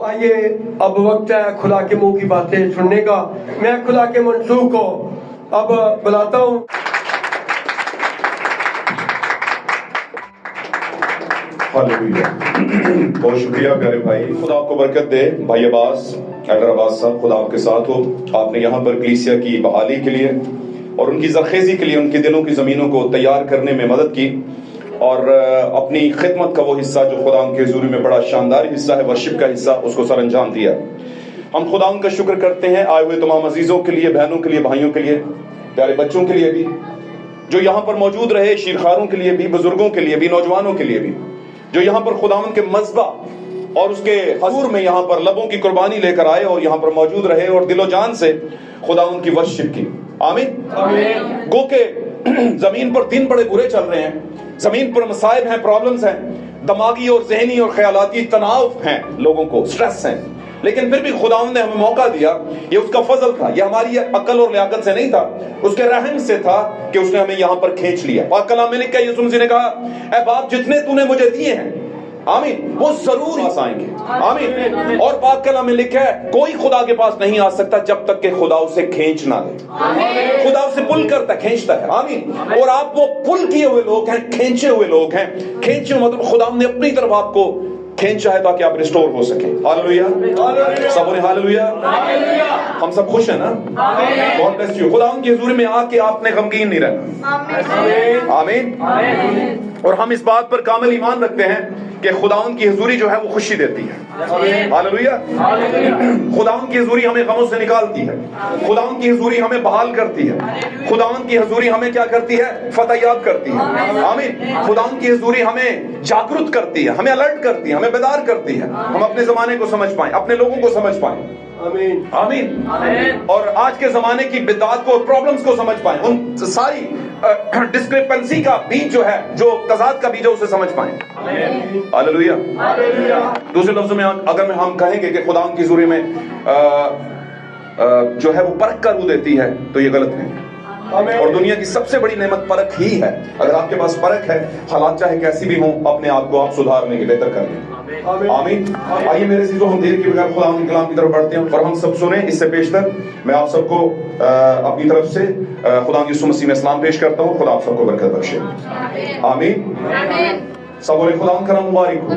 آئیے اب وقت ہے خدا کے منہ کی باتیں سننے کا. میں خدا کے منسوخ کو اب بلاتا ہوں. ہاللویا. بہت شکریہ پیارے بھائی. خدا آپ کو برکت دے. بھائی عباس، ایلڈر عباس صاحب، خدا آپ کے ساتھ ہو. آپ نے یہاں پر کلیسیا کی بحالی کے لیے اور ان کی زرخیزی کے لیے ان کے دلوں کی زمینوں کو تیار کرنے میں مدد کی، اور اپنی خدمت کا وہ حصہ جو خدا ان کے حضور میں بڑا شاندار حصہ ہے، ورشپ کا حصہ، اس کو سر انجام دیا. ہم خدا ان کا شکر کرتے ہیں آئے ہوئے تمام عزیزوں کے لیے، بہنوں کے لیے، بھائیوں کے لیے، پیارے بچوں کے لیے بھی جو یہاں پر موجود رہے، شیرخواروں کے لیے بھی، بزرگوں کے لیے بھی، نوجوانوں کے لیے بھی جو یہاں پر خداوند کے مذبح اور اس کے حضور میں یہاں پر لبوں کی قربانی لے کر آئے اور یہاں پر موجود رہے اور دل و جان سے خداوند کی ورشپ کی. آمین. گو کہ زمین پر دن بڑے برے چل رہے ہیں، زمین پر مصائب ہیں، پرابلمز ہیں، دماغی اور ذہنی اور خیالاتی تناؤ ہیں، لوگوں کو سٹریس ہیں، لیکن پھر بھی خداوند نے ہمیں موقع دیا. یہ اس کا فضل تھا، یہ ہماری عقل اور لیاقت سے نہیں تھا، اس کے رحم سے تھا کہ اس نے ہمیں یہاں پر کھینچ لیا. پاک کلام میں لکھا ہے، یسوع مسیح نے کہا، اے باپ جتنے تو نے مجھے دیے ہیں، آمین، وہ ضرور پاس آئیں گے. آمین. اور پاک کلام میں لکھا ہے، کوئی خدا کے پاس نہیں آ سکتا جب تک کہ خدا اسے کھینچ نہ لے. خدا اسے پل کرتا ہے، کھینچتا ہے. آمین. اور آپ وہ پل کیے ہوئے لوگ ہیں، کھینچے ہوئے لوگ ہیں. کھینچے مطلب خدا نے اپنی طرف آپ کو کھینچا ہے تاکہ آپ ریسٹور ہو سکیں. ہاللویا. سب نے ہاللویا. ہم سب خوش ہیں نا؟ God bless you. خدا کی حضور میں آ کے آپ نے غمگین نہیں رہنا. آمین. اور ہم اس بات پر کامل ایمان رکھتے ہیں کہ خداوند کی حضوری جو ہے وہ خوشی دیتی ہے. ہاللویا. خداوند کی حضوری ہمیں غموں سے نکالتی ہے. خداوند کی حضوری ہمیں بحال کرتی ہے. خداوند کی حضوری ہمیں کیا کرتی ہے؟ فتح یاب کرتی ہے. آمین. خداوند کی حضوری ہمیں جاگرت کرتی ہے، ہمیں الرٹ کرتی ہے، ہمیں بیدار کرتی ہے. ہم اپنے زمانے کو سمجھ پائیں، اپنے لوگوں کو سمجھ پائیں. آمین. آمین. اور آج کے زمانے کی بدعات کو اور پرابلمز کو سمجھ پائیں، ان ساری ڈسکریپنسی کا بیج جو ہے، جو تضاد کا بیج ہے، اسے سمجھ پائیں. ہاللویا. دوسرے لفظوں میں اگر ہم کہیں گے کہ خدا کی حضوری میں جو ہے وہ پرکھ کا روح دیتی ہے تو یہ غلط ہے. اور دنیا کی سب سے بڑی نعمت پرکھ ہی ہے. اگر آپ کے پاس پرکھ ہے، حالات چاہے کیسی بھی ہوں، اپنے آپ کو آپ سدھارنے کے، بہتر کرنے. آمین. آئیے میرے عزیزو، ہم دیر کے بغیر خدا کے کلام کی طرف بڑھتے ہیں اور ہم سب سنیں. اس سے بیشتر میں آپ سب کو اپنی طرف سے خدا یسوع مسیح میں اسلام پیش کرتا ہوں. خدا آپ سب کو برکت بخشے. آمین. سب بولے خداوند کا نام مبارک ہو.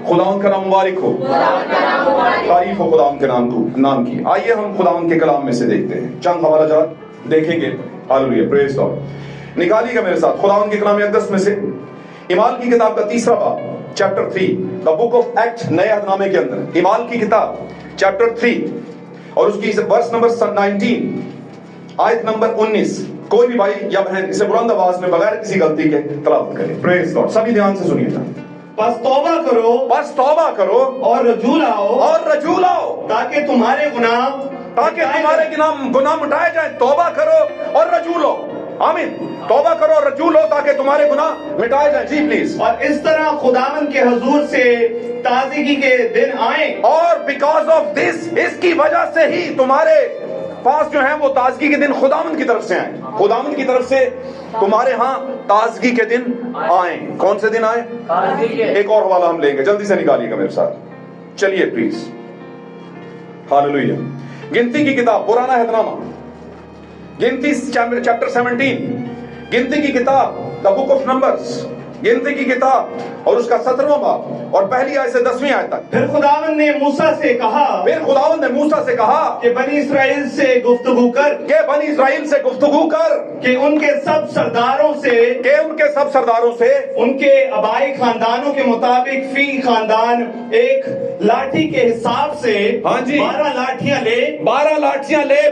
خداوند کا نام مبارک ہو. تعریف ہو خداوند کے نام کی. آئیے ہم خداوند کے کلام میں سے دیکھتے ہیں، چند حوالہ جات دیکھیں گے. ہاللویا. پریز گاڈ. نکالیے گا میرے ساتھ خداوند کے کلام اقدس میں سے اعمال کی کتاب کا 3 باب، chapter 3، the book of act, نئے عہد نامے کے اندر اعمال کی کتاب چیپٹر 3 اور اس کی ورس نمبر 19، آیت نمبر 19. کوئی بھی بھائی یا بہن اسے بلند آواز میں بغیر کسی غلطی کے تلاوت کرے. پریز گاڈ. سبھی دھیان سے سنیے گا. بس توبہ کرو، بس توبہ کرو اور رجوع لاؤ، اور رجوع لاؤ، تاکہ تمہارے گناہ مٹائے جائیں. توبہ کرو اور رجوع لو. آمین. توبہ کرو اور رجوع لو تاکہ تمہارے گناہ مٹائے جائیں. جی پلیز. اور اس طرح خداوند کے حضور سے تازگی کے دن آئیں، اور بیکاز آف دس، اس کی وجہ سے ہی تمہارے پاس جو ہیں وہ تازگی کے دن خداوند کی طرف سے آئیں. خداوند کی طرف سے تمہارے ہاں تازگی کے دن آئیں. کون سے دن آئیں؟ ایک اور حوالہ ہم لیں گے، جلدی سے نکالیے گا میرے ساتھ. چلیے پلیز. ہاللویا. گنتی کی کتاب، پرانا عہد نامہ، گنتی چیپٹر 17، گنتی کی کتاب، دا بک آف نمبرز، گنتی کی کتاب اور اس کا 17واں باب اور پہلی آیت سے 10ویں آیت تک. پھر خداوند نے موسیٰ سے کہا، کہ بنی اسرائیل سے گفتگو کر، کہ ان کے سب سرداروں سے، ان کے آبائی خاندانوں کے مطابق فی خاندان ایک لاٹھی کے حساب سے 12 لاٹھیاں لے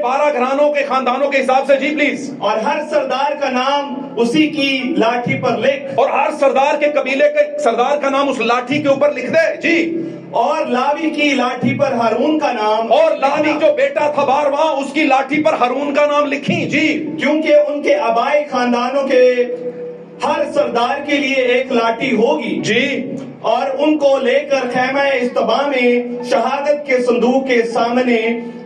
12 گھرانوں کے خاندانوں کے حساب سے. جی پلیز. اور ہر سردار کا نام اسی کی لاٹھی پر لکھ، اور ہر سردار کے قبیلے کے سردار کا نام اس لاٹھی کے اوپر لکھ دے. جی. اور لاوی کی لاٹھی پر ہارون کا نام، اور لاوی جو بیٹا تھا بارواں، اس کی لاٹھی پر ہارون کا نام لکھیں. جی. کیونکہ ان کے آبائی خاندانوں کے ہر سردار کے لیے ایک لاٹھی ہوگی. جی. اور ان کو لے کر خیمہ اجتماع میں شہادت کے صندوق کے سامنے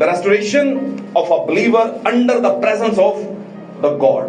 The restoration of a believer under the presence of the God.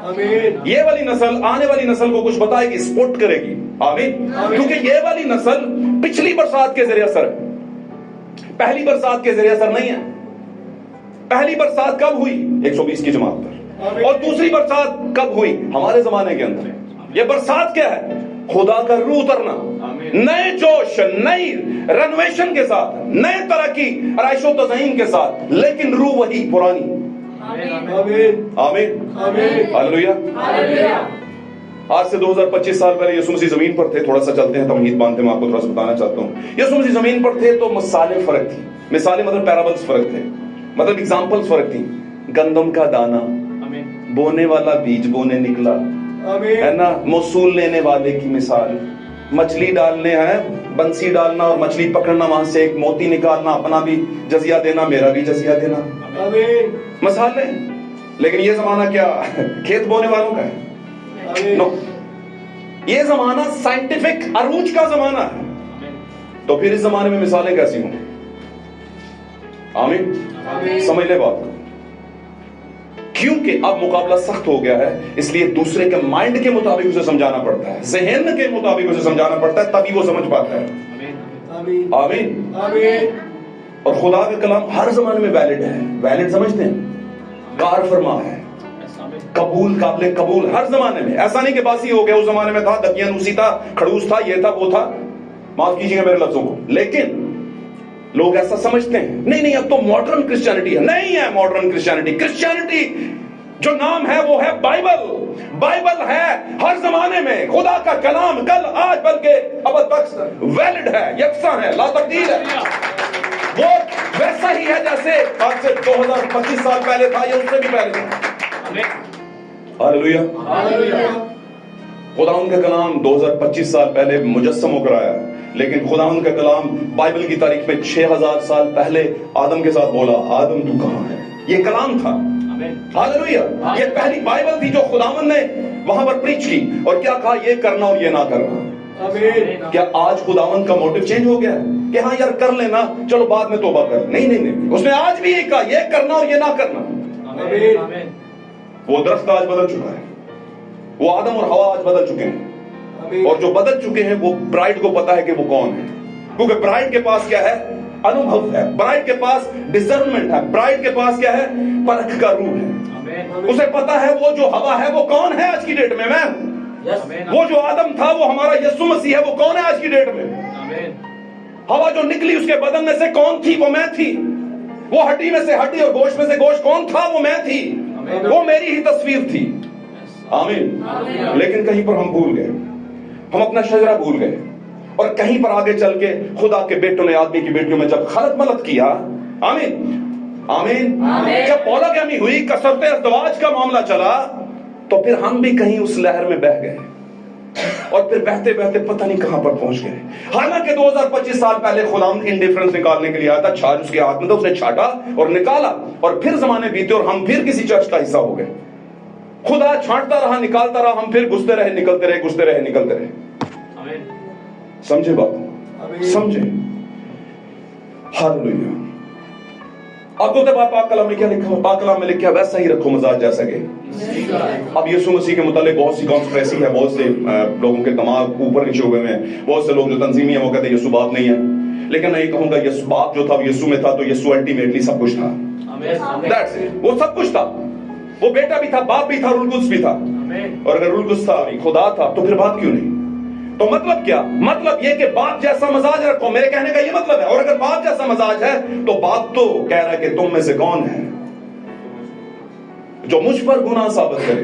آمین یہ والی نسل آنے والی نسل کو کچھ بتائے گی, سپورٹ کرے گی. آمین. کیونکہ یہ والی نسل پچھلی برسات کے ذریعے اثر ہے, پہلی برسات کے ذریعے اثر نہیں ہے. پہلی برسات کب ہوئی؟ 120 کی جماعت پر. اور دوسری برسات کب ہوئی؟ ہمارے زمانے کے اندر. یہ برسات کیا ہے؟ خدا کا روح اترنا, نئے جوش, نئی رینویشن کے ساتھ, نئے ترقی, عرائش و تزئین کے ساتھ, لیکن روح وہی پرانی. آمین آمین. ہاللویا. آج سے 2025 سال پہلے یسوع مسیح زمین پر تھے. تھوڑا سا چلتے ہیں, تمہید باندھتے میں آپ کو تھوڑا سا بتانا چاہتا ہوں. یسوع مسیح زمین پر تھے تو مثالیں فرق تھی. مثالیں مطلب پیرابلز فرق تھے, مطلب ایگزامپلز فرق تھی. گندم کا دانا, بونے والا بیج بونے نکلا, ہے نا, موصول لینے والے کی مثال, مچھلی ڈالنے ہے, بنسی ڈالنا اور مچھلی پکڑنا, وہاں سے ایک موتی نکالنا, اپنا بھی جزیہ دینا, میرا بھی جزیہ دینا. آمین مثالیں. لیکن یہ زمانہ کیا کھیت بونے والوں کا ہے؟ نو. یہ زمانہ سائنٹیفک عروج کا زمانہ ہے. تو پھر اس زمانے میں مثالیں کیسی ہوں؟ آمین. سمجھ لے بات کو. کیونکہ اب مقابلہ سخت ہو گیا ہے, اس لیے دوسرے کے مائنڈ کے مطابق اسے سمجھانا پڑتا ہے, ذہن کے مطابق اسے سمجھانا پڑتا ہے, تبھی وہ سمجھ پاتا ہے. آمین آمین. آمین. اور خدا کا کلام ہر زمانے میں ویلڈ ہے. ویلڈ سمجھتے ہیں, کار فرما ہے, قبول, قابل قبول ہر زمانے میں. ایسا نہیں کہ باسی ہو گیا, اس زمانے میں تھا, دقیانوسی تھا, کھڑوس تھا, یہ تھا, وہ تھا. معاف کیجیے گا میرے لفظوں کو, لیکن لوگ ایسا سمجھتے ہیں نہیں اب تو ماڈرن کرسچینٹی ہے. نہیں ہے ماڈرن کرسچینٹی. کرسچینٹی جو نام ہے وہ ہے بائبل. بائبل ہے ہر زمانے میں خدا کا کلام, کل آج بلکہ ابد تک ویلڈ ہے, یکساں ہے, لا تبدیل ہے. وہ ویسا ہی ہے جیسے آج سے 2025 سال پہلے تھا یا اس سے بھی پہلے تھا. ہاللویا. خدا ان کا کلام 2025 سال پہلے مجسم ہو کر آیا, لیکن خدا ان کا کلام بائبل کی تاریخ میں 6000 سال پہلے آدم کے ساتھ بولا, آدم تو کہاں ہے. یہ کلام تھا. ہاللویا. یہ پہلی بائبل تھی جو خداوند نے وہاں پر پریچ کی, اور کیا کہا, یہ کرنا اور یہ نہ کرنا. کیا آج خداوند کا موٹو چینج ہو گیا ہے کہ ہاں یار کر لینا, چلو بعد میں توبہ کر؟ نہیں, اس نے آج بھی یہ کہا, یہ کرنا اور یہ نہ کرنا. وہ درخت آج بدل چکا ہے, وہ آدم اور ہوا آج بدل چکے ہیں, اور جو بدل چکے ہیں وہ برائڈ کو پتا ہے کہ وہ کون ہے, کیونکہ برائڈ کے پاس کیا ہے؟ انوبھو ہے. برائڈ کے پاس ڈسرنمنٹ ہے. برائڈ کے پاس کیا ہے؟ پرکھ کا روح ہے. اسے پتا ہے وہ جو ہوا ہے وہ کون ہے آج کی ڈیٹ میں. وہ جو آدم تھا وہ ہمارا یسوع مسیح ہے, وہ کون ہے آج کی ڈیٹ میں. ہوا جو نکلی اس کے بدن میں سے کون تھی؟ وہ میں تھی. وہ ہڈی میں سے ہڈی اور گوشت میں سے گوشت کون تھا؟ وہ میں تھی. وہ میری ہی تصویر تھی. آمین. لیکن کہیں پر ہم بھول گئے, ہم اپنا شجرہ بھول گئے, اور کہیں پر آگے چل کے خدا کے بیٹوں نے آدمی کی بیٹیوں میں جب خلط ملط کیا, آمین آمین, جب پولیگامی ہوئی, کثرت ازدواج کا معاملہ چلا, تو پھر ہم بھی کہیں اس لہر میں بہہ گئے, اور پھر بہتے بہتے پتہ نہیں کہاں پر پہنچ گئے. حالانکہ 2025 سال پہلے خدا انڈیفرنس نکالنے کے لیے آیا تھا, چھاج اس کے ہاتھ میں تھا, اس نے چھاٹا اور نکالا, اور پھر زمانے بیتے اور ہم پھر کسی چرچ کا حصہ ہو گئے. خدا چھانٹتا رہا, نکالتا رہا, ہم پھر گھستے رہے, نکلتے رہے, گھستے رہے, نکلتے رہے. سمجھے بات؟ سمجھے. ہاللویا. اب تو پاک کلام میں کیا لکھا ہو؟ پاک کلام میں لکھا ویسا ہی رکھو مزاج جیسا کہ. اب یسوع مسیح کے متعلق بہت سی کانسپریسی ہے, بہت سے لوگوں کے دماغ اوپر نیچے ہوئے ہیں, بہت سے لوگ جو تنظیمی ہیں وہ کہتے ہیں یسوع باپ نہیں ہے. لیکن میں یہ کہوں گا یسوع باپ جو تھا وہ یسوع میں تھا, تو یسوع الٹیمیٹلی سب کچھ تھا. وہ سب کچھ تھا, وہ بیٹا بھی تھا, باپ بھی تھا, رول قدس بھی تھا. اور اگر رول قدس تھا, خدا تھا, تو پھر باپ کیوں نہیں؟ تو مطلب کیا؟ مطلب یہ کہ باپ جیسا مزاج رکھو, میرے کہنے کا یہ مطلب ہے. اور اگر باپ جیسا مزاج ہے تو باپ تو کہہ رہا ہے کہ تم میں سے کون ہے جو مجھ پر گناہ ثابت کرے.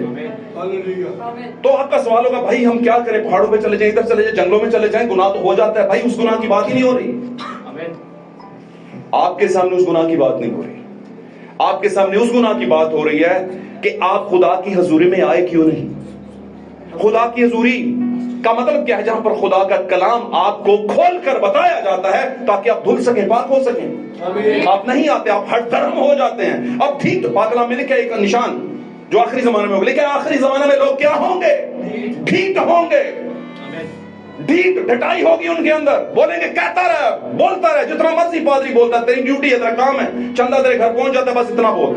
تو آپ کا سوال ہوگا بھائی ہم کیا کریں, پہاڑوں پہ چلے جائیں, ادھر چلے جائیں, جنگلوں میں چلے جائیں, گناہ تو ہو جاتا ہے. بھائی اس گناہ کی بات ہی نہیں ہو رہی. آپ کے سامنے اس گناہ کی بات نہیں ہو رہی. آپ کے سامنے اس گناہ کی بات ہو رہی ہے کہ آپ خدا کی حضوری میں آئے کیوں نہیں. خدا کی حضوری کا مطلب کیا ہے؟ جہاں پر خدا کا کلام آپ کو کھول کر بتایا جاتا ہے تاکہ آپ دھل سکیں, پاک ہو سکیں. آپ نہیں آتے, آپ ہر دھرم ہو جاتے ہیں. اب ٹھیک, پاک کلام میں لکھا ایک نشان جو آخری زمانے میں ہوگا, لیکن آخری زمانے میں لوگ کیا ہوں گے؟ ڈھیٹ ہوں گے. ڈھیٹ, ڈٹائی ہوگی ان کے اندر. بولیں گے کہتا رہے, بولتا رہے, جتنا مرضی پادری بولتا ہے, تیری ڈیوٹی ہے, تیرا کام ہے, چندہ تیرے گھر پہنچ جاتا ہے, بس اتنا بول.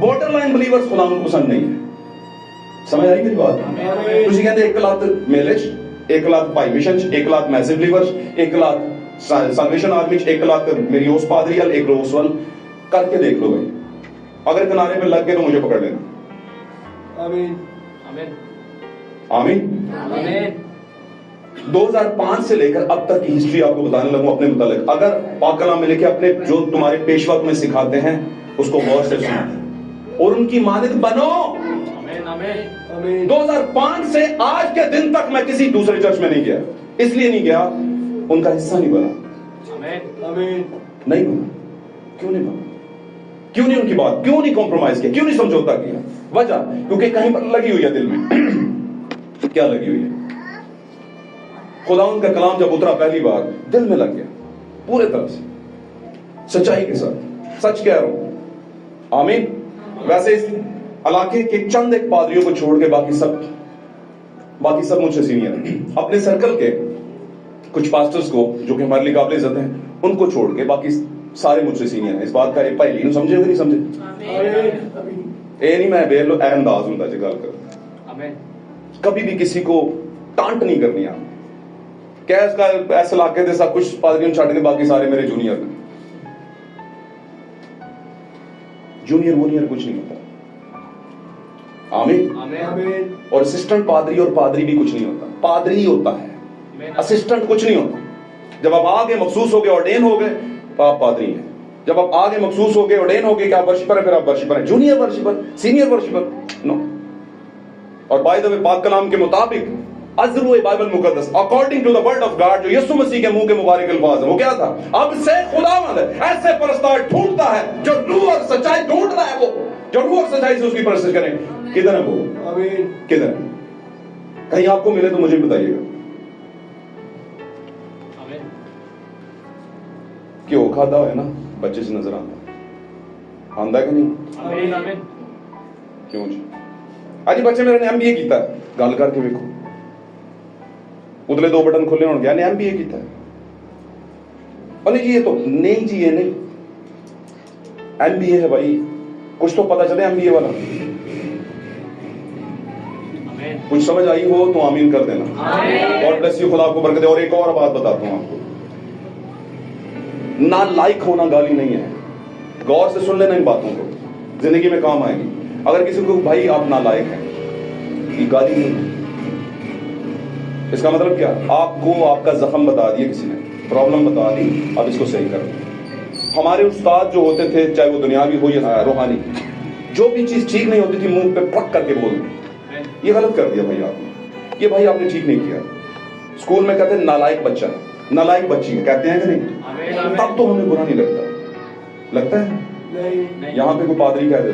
بارڈر لائن بلیورز خدا کو پسند نہیں ہے. سمجھ آئی میری بات؟ تسی کہتے ایک لات میلش، ایک لات پائی مشن، ایک لات میسو بلیورز، ایک لات سالویشن آرمی، ایک لات میری اوس پادریال، ایک روس ون کر کے دیکھ لو بھائی. اگر کنارے پہ لگ گئے تو مجھے پکڑ لینا. آمین آمین. 2005 سے لے کر اب تک کی ہسٹری آپ کو بتانے لگوں اپنے متعلق. اگر پاک کلام میں لکھے اپنے جو تمہارے پیشوا تمہیں سکھاتے ہیں اس کو غور سے سنو اور ان کی مانند بنو. 2005 سے آج کے دن تک میں کسی دوسرے چرچ میں نہیں گیا. اس لیے نہیں گیا ان کا حصہ نہیں بنا. نہیں بنا. کیوں نہیں بنا؟ کیوں نہیں ان کی بات، کیوں نہیں کمپرومائز کیا، کیوں نہیں سمجھوتا کیا؟ وجہ کیونکہ کہیں پر لگی ہوئی ہے دل میں. کیا لگی ہوئی ہے؟ خدا ان کا کلام جب اترا پہلی بار دل میں لگ گیا پورے طرح سے، سچائی کے ساتھ. سچ کہہ رہا ہوں. آمین. ویسے اس علاقے کے چند ایک پادریوں کو چھوڑ کے باقی سب مجھ سے سینئر ہیں. اپنے سرکل کے کچھ پاسٹرز کو جو کہ ہمارے لیے قابل عزت ہیں ان کو چھوڑ کے باقی سارے مجھ سے سینئر ہیں. اس بات کا ایک پہلی نہیں سمجھے ہوئے نہیں سمجھے. اے نہیں میں بے لو اے انداز ہوں جی گل کر. کبھی بھی کسی کو ٹانٹ نہیں کرنی. آپ کیا اس کا ایسے علاقے دے سب کچھ پادریوں چھاڑ کے باقی سارے میرے جونیئر ہیں. جونیئر وونیئر کچھ نہیں ہوتا. آمین. اور اسسٹنٹ پادری اور پادری بھی کچھ نہیں ہوتا. پادری ہوتا ہے، اسسٹنٹ کچھ نہیں ہوتا. جب آپ آگے مخصوص ہو گئے آرڈین ہو گئے تو آپ پادری ہیں. جب آپ آگے مخصوص ہو گئے آرڈین ہو گئے کہ آپ ورشپر ہیں پھر آپ ورشپر ہیں. Junior worshipper, senior worshipper no. اور بائی دا وے پاک کلام کے مطابق ازرو بائبل مقدس according to the word of God جو یسوع مسیح کے منہ کے مبارک الفاظ ہیں وہ کیا تھا؟ اب سے خداوند ایسے پرستار ڈھونڈتا ہے جو روح اور سچائی ڈھونڈ رہا ہے. وہ جو روح اور سچائی سے اس کی پرستش کریں. کدھر ہے وہ؟ آمین. کدھر ہے؟ کہیں آپ کو ملے تو مجھے بتائیے گا. کیوں کھادا ہے نا بچے سے نظر آتا ہے کہ نہیں؟ کیوں جی؟ آج بچے میرے نے ایم بی اے کیتا ہے. گل کر کے دیکھو ادلے 2 بٹن کھلے ہو گیا نے ایم بی اے کیتا ہے. نہیں جی یہ تو نہیں جی یہ نہیں. ایم بی اے ہے بھائی، کچھ تو پتا چلے ایم بی اے والا. کچھ سمجھ آئی ہو تو آمین کر دینا. God bless you. خدا آپ کو برکت دے. اور ایک اور بات بتاتا ہوں آپ کو، نہ لائق ہونا گالی نہیں ہے. غور سے سن لینا ان باتوں کو، زندگی میں کام آئے گی. اگر کسی کو بھائی آپ نالائق ہیں یہ گالی نہیں ہے. اس کا مطلب کیا؟ آپ کو آپ کا زخم بتا دیا کسی نے، پرابلم بتا دی، اب اس کو صحیح کر دیں. ہمارے استاد جو ہوتے تھے چاہے وہ دنیاوی ہو یا روحانی، جو بھی چیز ٹھیک نہیں ہوتی تھی منہ پہ پک کر کے بول دیں یہ غلط کر دیا بھائی آپ نے، یہ بھائی آپ نے ٹھیک نہیں کیا. اسکول میں کہتے ہیں نالائق بچہ، نالائق بچی ہے، کہتے ہیں کہ نہیں؟ تب تو ہمیں برا نہیں لگتا ہے؟ یہاں پہ کوئی پادری کہہ دے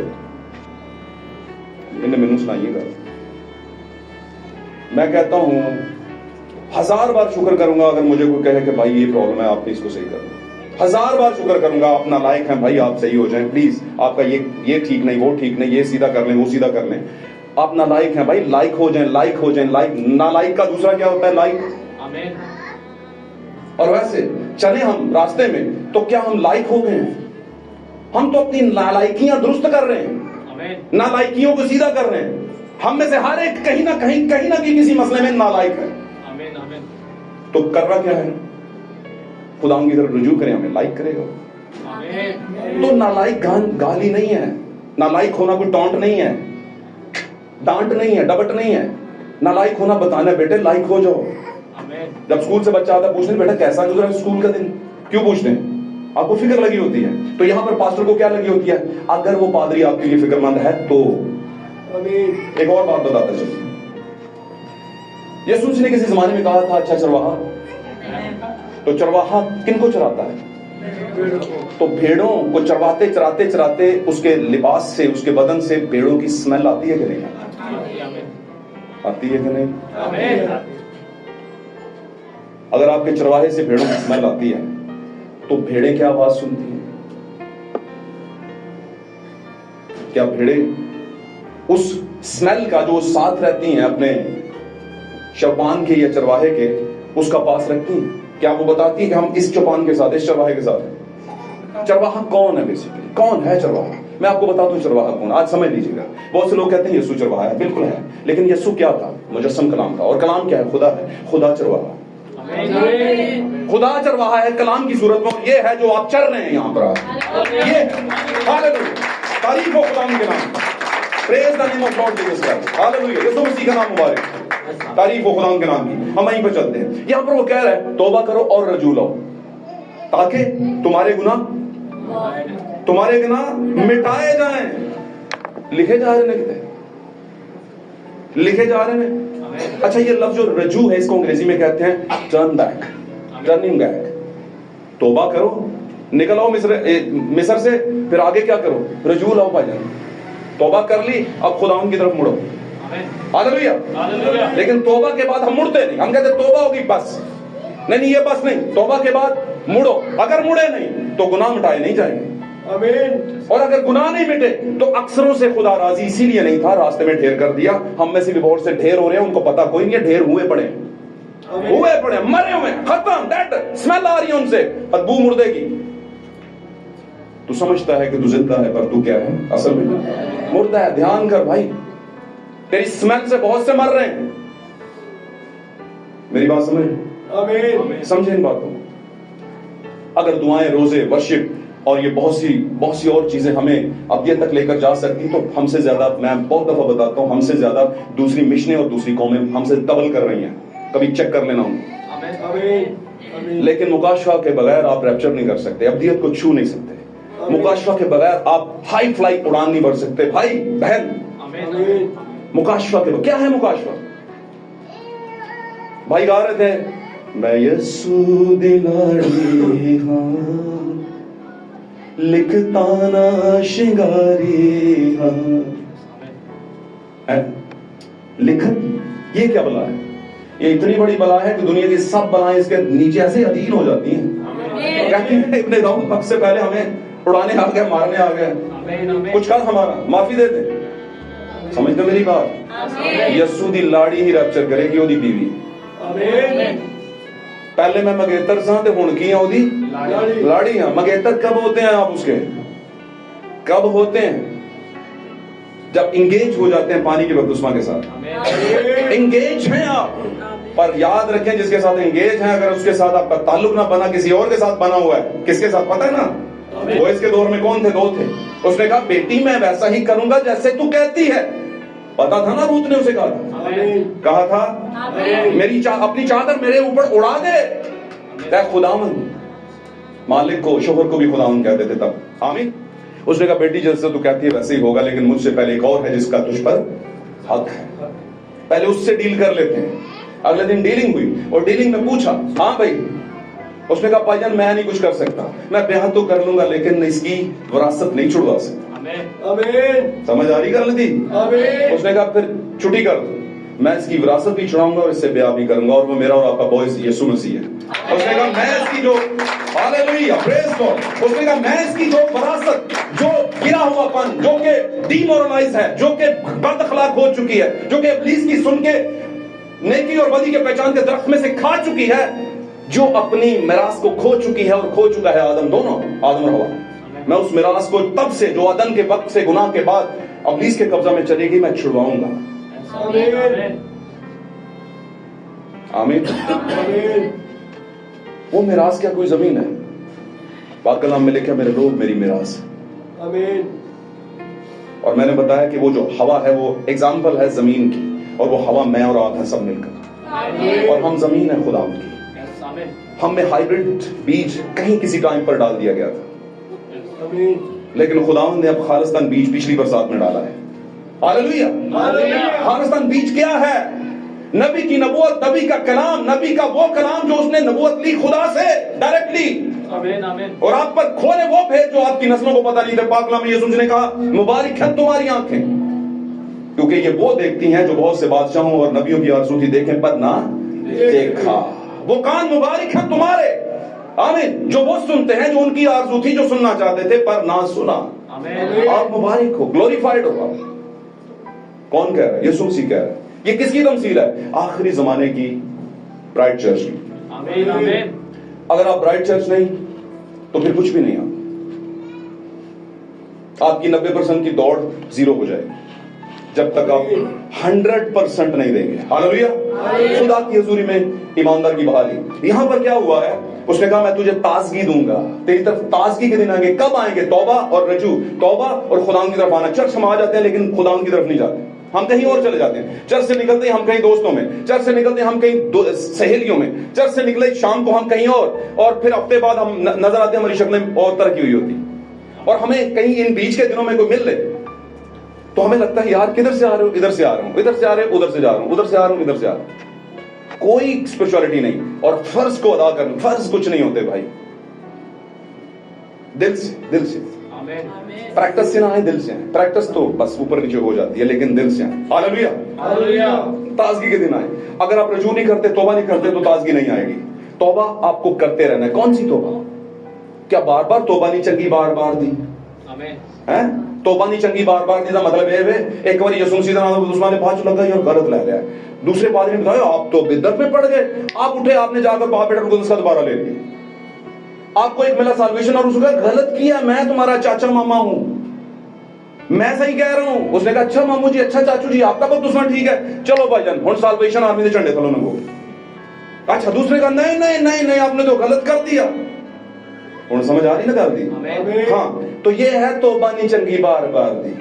انہیں مینوں سنائیے گا. میں کہتا ہوں 1000 بار شکر کروں گا اگر مجھے کوئی کہے کہ بھائی یہ پرابلم ہے آپ نے اس کو صحیح کرنا. 1000 بار شکر کروں گا. آپ نالائق ہیں بھائی، آپ صحیح ہو جائیں پلیز. آپ کا یہ ٹھیک نہیں، وہ ٹھیک نہیں، یہ سیدھا کر لیں، وہ سیدھا کر لیں. آپ نالائق ہیں بھائی، لائق ہو جائیں، لائق ہو جائیں. لائق نالائق کا دوسرا کیا ہوتا ہے؟ لائق. اور ویسے چلے ہم راستے میں تو کیا ہم لائق ہو گئے ہیں؟ ہم تو اپنی نالائکیاں درست کر رہے ہیں، نالائکیوں کو سیدھا کر رہے ہیں. ہم میں سے ہر ایک کہیں نہ کہیں کسی مسئلے میں نالائق ہے. تو کر رہا کیا ہے؟ خدا ان کی طرف رجوع کریں، ہمیں لائک کرے گا. تو نالائک گالی نہیں ہے. نالائک ہونا کوئی ٹانٹ نہیں ہے، ڈانٹ نہیں ہے، ڈبٹ نہیں ہے. نالائک ہونا بتانا ہے بیٹے لائک ہو جاؤ. جب اسکول سے بچہ آتا ہے پوچھتے ہیں بیٹا کیسا گزرا اسکول کا دن؟ کیوں پوچھتے ہیں؟ آپ کو فکر لگی ہوتی ہے. تو یہاں پر پاسٹر کو کیا لگی ہوتی ہے؟ اگر وہ پادری آپ کے لیے فکر مند ہے تو. ایک اور بات بتاتا چلو. یسوع نے کسی زمانے میں کہا تھا اچھا چرواہا. تو چرواہا کن کو چراتا ہے؟ تو بھیڑوں کو چرواتے چراتے چراتے اس کے لباس سے، اس کے بدن سے بھیڑوں کی سمیل آتی ہے کہ نہیں؟ آتی ہے کہ نہیں؟ اگر آپ کے چرواہے سے بھیڑوں کی سمیل آتی ہے تو بھیڑیں کیا آواز سنتی ہیں؟ کیا بھیڑیں اس سمیل کا جو ساتھ رہتی ہیں اپنے چوپان کے یا چرواہے کے، اس کا پاس رکھتی ہیں؟ کیا وہ بتاتی ہیں کہ ہم اس چوپان کے ساتھ، اس چرواہے کے ساتھ ہیں؟ چرواہا کون ہے؟ بیسیکلی کون ہے چرواہا؟ میں آپ کو بتاتا ہوں چرواہا کون. آج سمجھ لیجیے گا. بہت سے لوگ کہتے ہیں یسوع چرواہا ہے. بالکل ہے, لیکن یسوع کیا تھا؟ مجسم کلام تھا. اور کلام کیا ہے؟ خدا ہے. خدا چرواہا, خدا چرواہا ہے کلام کی صورت میں. اور یہ ہے جو آپ چر رہے ہیں یہاں پر. یہ تعریف ہو خدا کے نام. Praise the name of lord Jesus Christ. Hallelujah. یسوع مسیح کا نام مبارک. تعریف ہو خدا کے نام کی. ہم وہیں پہ چلتے ہیں. یہاں پر وہ کہہ رہا ہے توبہ کرو اور رجوع لاؤ تاکہ تمہارے گناہ مٹائے جائیں. لکھے جا رہے ہیں, لکھے جا رہے ہیں. اچھا, یہ لفظ جو رجوع ہے اس کو انگریزی میں کہتے ہیں ٹرن بیک, ٹرننگ بیک. توبہ کرو, نکل آؤ مصر سے, پھر آگے کیا کرو؟ رجوع لاؤ بھائی جان. توبہ کر لی, اب خداوند کی طرف مڑو. ہاللیلویہ. لیکن توبہ کے بعد ہم مڑتے نہیں. ہم کہتے توبہ ہوگی بس. نہیں, یہ بس نہیں. توبہ کے بعد مڑو. اگر مڑے نہیں تو گناہ مٹائے نہیں جائیں گے. اور اگر گناہ نہیں مٹے تو اکثروں سے خدا راضی اسی لیے نہیں تھا, راستے میں ڈھیر کر دیا. ہم میں سے بھی بہت سے ڈھیر ہو رہے ہیں, ان کو پتا کوئی نہیں ہے. ڈھیر ہوئے پڑے, مرے ہوئے, ختم. دیٹ اسمیل آ رہی ہے ان سے, بدبو مردے کی. تو سمجھتا ہے کہ تو زندہ ہے, پر تو کیا ہے؟ اصل میں مردہ ہے. دھیان کر بھائی, تیری اسمیل سے بہت سے مر رہے ہیں. میری بات سمجھیں ان باتوں. اگر دعائیں, روزے, ورشپ اور یہ بہت سی اور چیزیں ہمیں اب یہ تک لے کر جا سکتی, تو ہم سے زیادہ, میں بہت دفعہ بتاتا ہوں, ہم سے زیادہ دوسری مشنیں اور دوسری قومیں ہم سے ڈبل کر رہی ہیں. کبھی چیک کر لینا ہوں. لیکن مکاشفہ کے بغیر آپ ریپچر نہیں کر سکتے, ابدیت کو چھو نہیں سکتے. مکاشفہ کے بغیر آپ ہائی فلائٹ اڑان نہیں بھر سکتے. بھائی بہن, مکاشفہ کے بغیر کیا ہے؟ مکاشفہ بھائی گا رہے تھے, میں یسوع دی لاڑی ہاں, لکھتا نا شنگاری ہاں. لکھت یہ کیا بلا ہے؟ یہ اتنی بڑی بلا ہے کہ دنیا کی سب بلائیں اس کے نیچے ایسے ادھین ہو جاتی ہیں. کہتی ہیں ابن داؤد وقت سے پہلے ہمیں اڑانے آ گئے, مارنے آ گئے, کچھ کر ہمارا معافی دے دے. سمجھتے میری بات؟ یسوع دی لاڑی ہی ریپچر کرے گی, دی بیوی. پہلے میں مگیتر سا تے ہن کی اودی لاڑی ہاں. مگیتر کب ہوتے ہیں آپ اس کے؟ کب ہوتے ہیں؟ جب انگیج ہو جاتے ہیں پانی کے بپتسمہ کے ساتھ. انگیج ہیں آپ. پر یاد رکھیں, جس کے ساتھ انگیج ہیں, اگر اس کے ساتھ آپ کا تعلق نہ بنا, کسی اور کے ساتھ بنا ہوا ہے. کس کے ساتھ پتہ ہے نا؟ وہ اس کے دور میں کون تھے؟ 2 تھے. اس نے کہا بیٹی میں ویسا ہی کروں گا جیسے تو کہتی ہے. پتا تھا نا روت نے اسے کہا تھا میری اپنی چادر میرے اوپر اڑا دے. اے خداوند, مالک کو, شوہر کو بھی خداوند کہتے تھے تب. آمین. اس نے کہا بیٹی جیسے تو کہتی ہے ویسے ہی ہوگا, لیکن مجھ سے پہلے ایک اور ہے جس کا تجھ پر حق ہے. پہلے اس سے ڈیل کر لیتے ہیں. اگلے دن ڈیلنگ ہوئی, اور ڈیلنگ میں پوچھا, ہاں بھائی. اس نے کہا بھائی جان میں نہیں کچھ کر سکتا, میں بیاہ تو کر لوں گا لیکن اس کی وراثت نہیں چھڑوا سکتا. سمجھ آ رہی گل دی؟ اس نے کہا پھر چھٹی کر دو, میں اس کی وراثت بھی چھڑاؤں گا اور اس سے بیاہ بھی کروں گا, اور وہ میرا اور آپ کا بوائز یسوع مسیح ہے. اس نے کہا میں اس کی جو ہاللیلویہ پریز گاڈ, اس نے کہا میں اس کی جو وراثت, جو گرا ہوا پن, جو کہ ڈی مورلائز ہے, جو کہ بد اخلاق ہو چکی ہے, جو کہ ابلیس کی سن کے نیکی اور بدی کے پہچان کے درخت میں سے کھا چکی ہے, جو اپنی میراث کو کھو چکی ہے, اور کھو چکا ہے آدم, دونوں آدم اور حوا. میں اس میراث کو تب سے, جو عدن کے وقت سے گناہ کے بعد ابلیس کے قبضہ میں چلے گی, میں چھڑواؤں گا. آمین. وہ میراث کیا کوئی زمین ہے؟ پاک کلام میں لکھا میرے لوگ میری میراث. اور میں نے بتایا کہ وہ جو ہوا ہے وہ ایگزامپل ہے زمین کی, اور وہ ہوا میں اور آپ ہیں سب مل کر, اور ہم زمین ہے خدا کی. ہم میں ہائیبرڈ بیج کہیں کسی ٹائم پر ڈال دیا گیا تھا, لیکن خداوند نے اب خالصتاً بیج پچھلی برسات میں ڈالا ہے. ہاللیلویہ. خالصتاً بیج کیا ہے؟ نبی کی نبوت, نبی کا کلام, نبی کا وہ کلام جو اس نے نبوت لی خدا سے ڈائریکٹلی. اور آپ پر کھولے وہ بھید جو آپ کی نسلوں کو پتہ نہیں تھے. پاک کلام میں یسوع نے کہا مبارک ہے تمہاری آنکھیں, کیونکہ یہ وہ دیکھتی ہیں جو بہت سے بادشاہوں اور نبیوں کی آرزو تھی دیکھیں پر نہ دیکھا. وہ کان مبارک ہیں تمہارے, آمین, جو وہ سنتے ہیں جو ان کی آرزو تھی, جو سننا چاہتے تھے پر نہ سنا. آپ مبارک ہو, گلوریفائڈ ہو. کون کہہ رہا ہے؟ یسوع مسیح کہہ رہا ہے. یہ کس کی تمثیل ہے؟ آخری زمانے کی برائٹ چرچ کی. اگر آپ برائٹ چرچ نہیں تو پھر کچھ بھی نہیں. آپ کی 90% کی دوڑ زیرو ہو جائے گی جب تک آپ 100% نہیں دیں گے. ہاللویا. خدا کی حضوری میں ایماندار کی بحالی. یہاں پر کیا ہوا ہے؟ اس نے کہا میں تجھے تازگی دوں گا. تیری طرف تازگی کے دن آئیں گے. کب آئیں گے؟ توبہ اور رجوع. توبہ اور خدا کی طرف آنا. چرچ ہم آ جاتے ہیں لیکن خدا کی طرف نہیں جاتے, ہم کہیں اور چلے جاتے ہیں. چرچ سے نکلتے ہیں ہم کہیں دوستوں میں, چرچ سے نکلتے ہیں ہم کہیں سہیلیوں میں, چرچ سے نکلے شام کو ہم کہیں اور پھر ہفتے بعد ہم نظر آتے ہیں ہماری شکلیں اور طرح کی ہوئی ہوتی, اور ہمیں کہیں ان بیچ کے دنوں میں کوئی مل لے تو ہمیں لگتا ہے یار کدھر سے آ رہے ہو؟ ادھر سے آ رہا ہوں. ادھر سے آ رہے ہو؟ ادھر سے جا رہا ہوں. ادھر سے آ رہا ہوں, ادھر سے آ رہا ہوں. کوئی اسپرچولیٹی نہیں. اور فرض کو ادا کرنا, فرض کچھ نہیں ہوتے بھائی, دل سے, دل سے. پریکٹس سے نہ آئے, دل سے آئے. پریکٹس تو بس اوپر نیچے ہو جاتی ہے لیکن دل سے آئے. ہاللویا. تازگی کے دن آئے. اگر آپ رجوع نہیں کرتے, توبہ نہیں کرتے تو تازگی نہیں آئے گی. توبہ آپ کو کرتے رہنا ہے. کون سی توبہ؟ کیا بار بار توبہ نہیں چنگی بار بار دی؟ توبہ نہیں چنگی بار بار دی دا مطلب ہے ایک بار یسوع مسیح دا نام عثمان نے پانچ لگا اور غلط لے لیا. دوسرے پادری نے بتایا آپ تو بدعت میں پڑ گئے. آپ اٹھے, آپ نے جا کر باپ بیٹا القدس کا دوبارہ لے لیا. آپ کو ایک ملا سالویشن اور اس نے غلط کیا, میں تمہارا چاچا ماما ہوں, میں صحیح کہہ رہا ہوں. اس نے کہا اچھا مامو جی, اچھا چاچو جی, آپ کا بپتسمہ ٹھیک ہے, چلو بھائی جان ہن سالویشن آرمی دے جھنڈے تھلوں نہ. اچھا دوسرے کا نہیں نہیں نہیں نہیں آپ نے تو غلط کر دیا. ہن سمجھ آ رہی نا گل دی؟ ہاں, تو یہ ہے توبہ نہیں چنگی بار بار دی.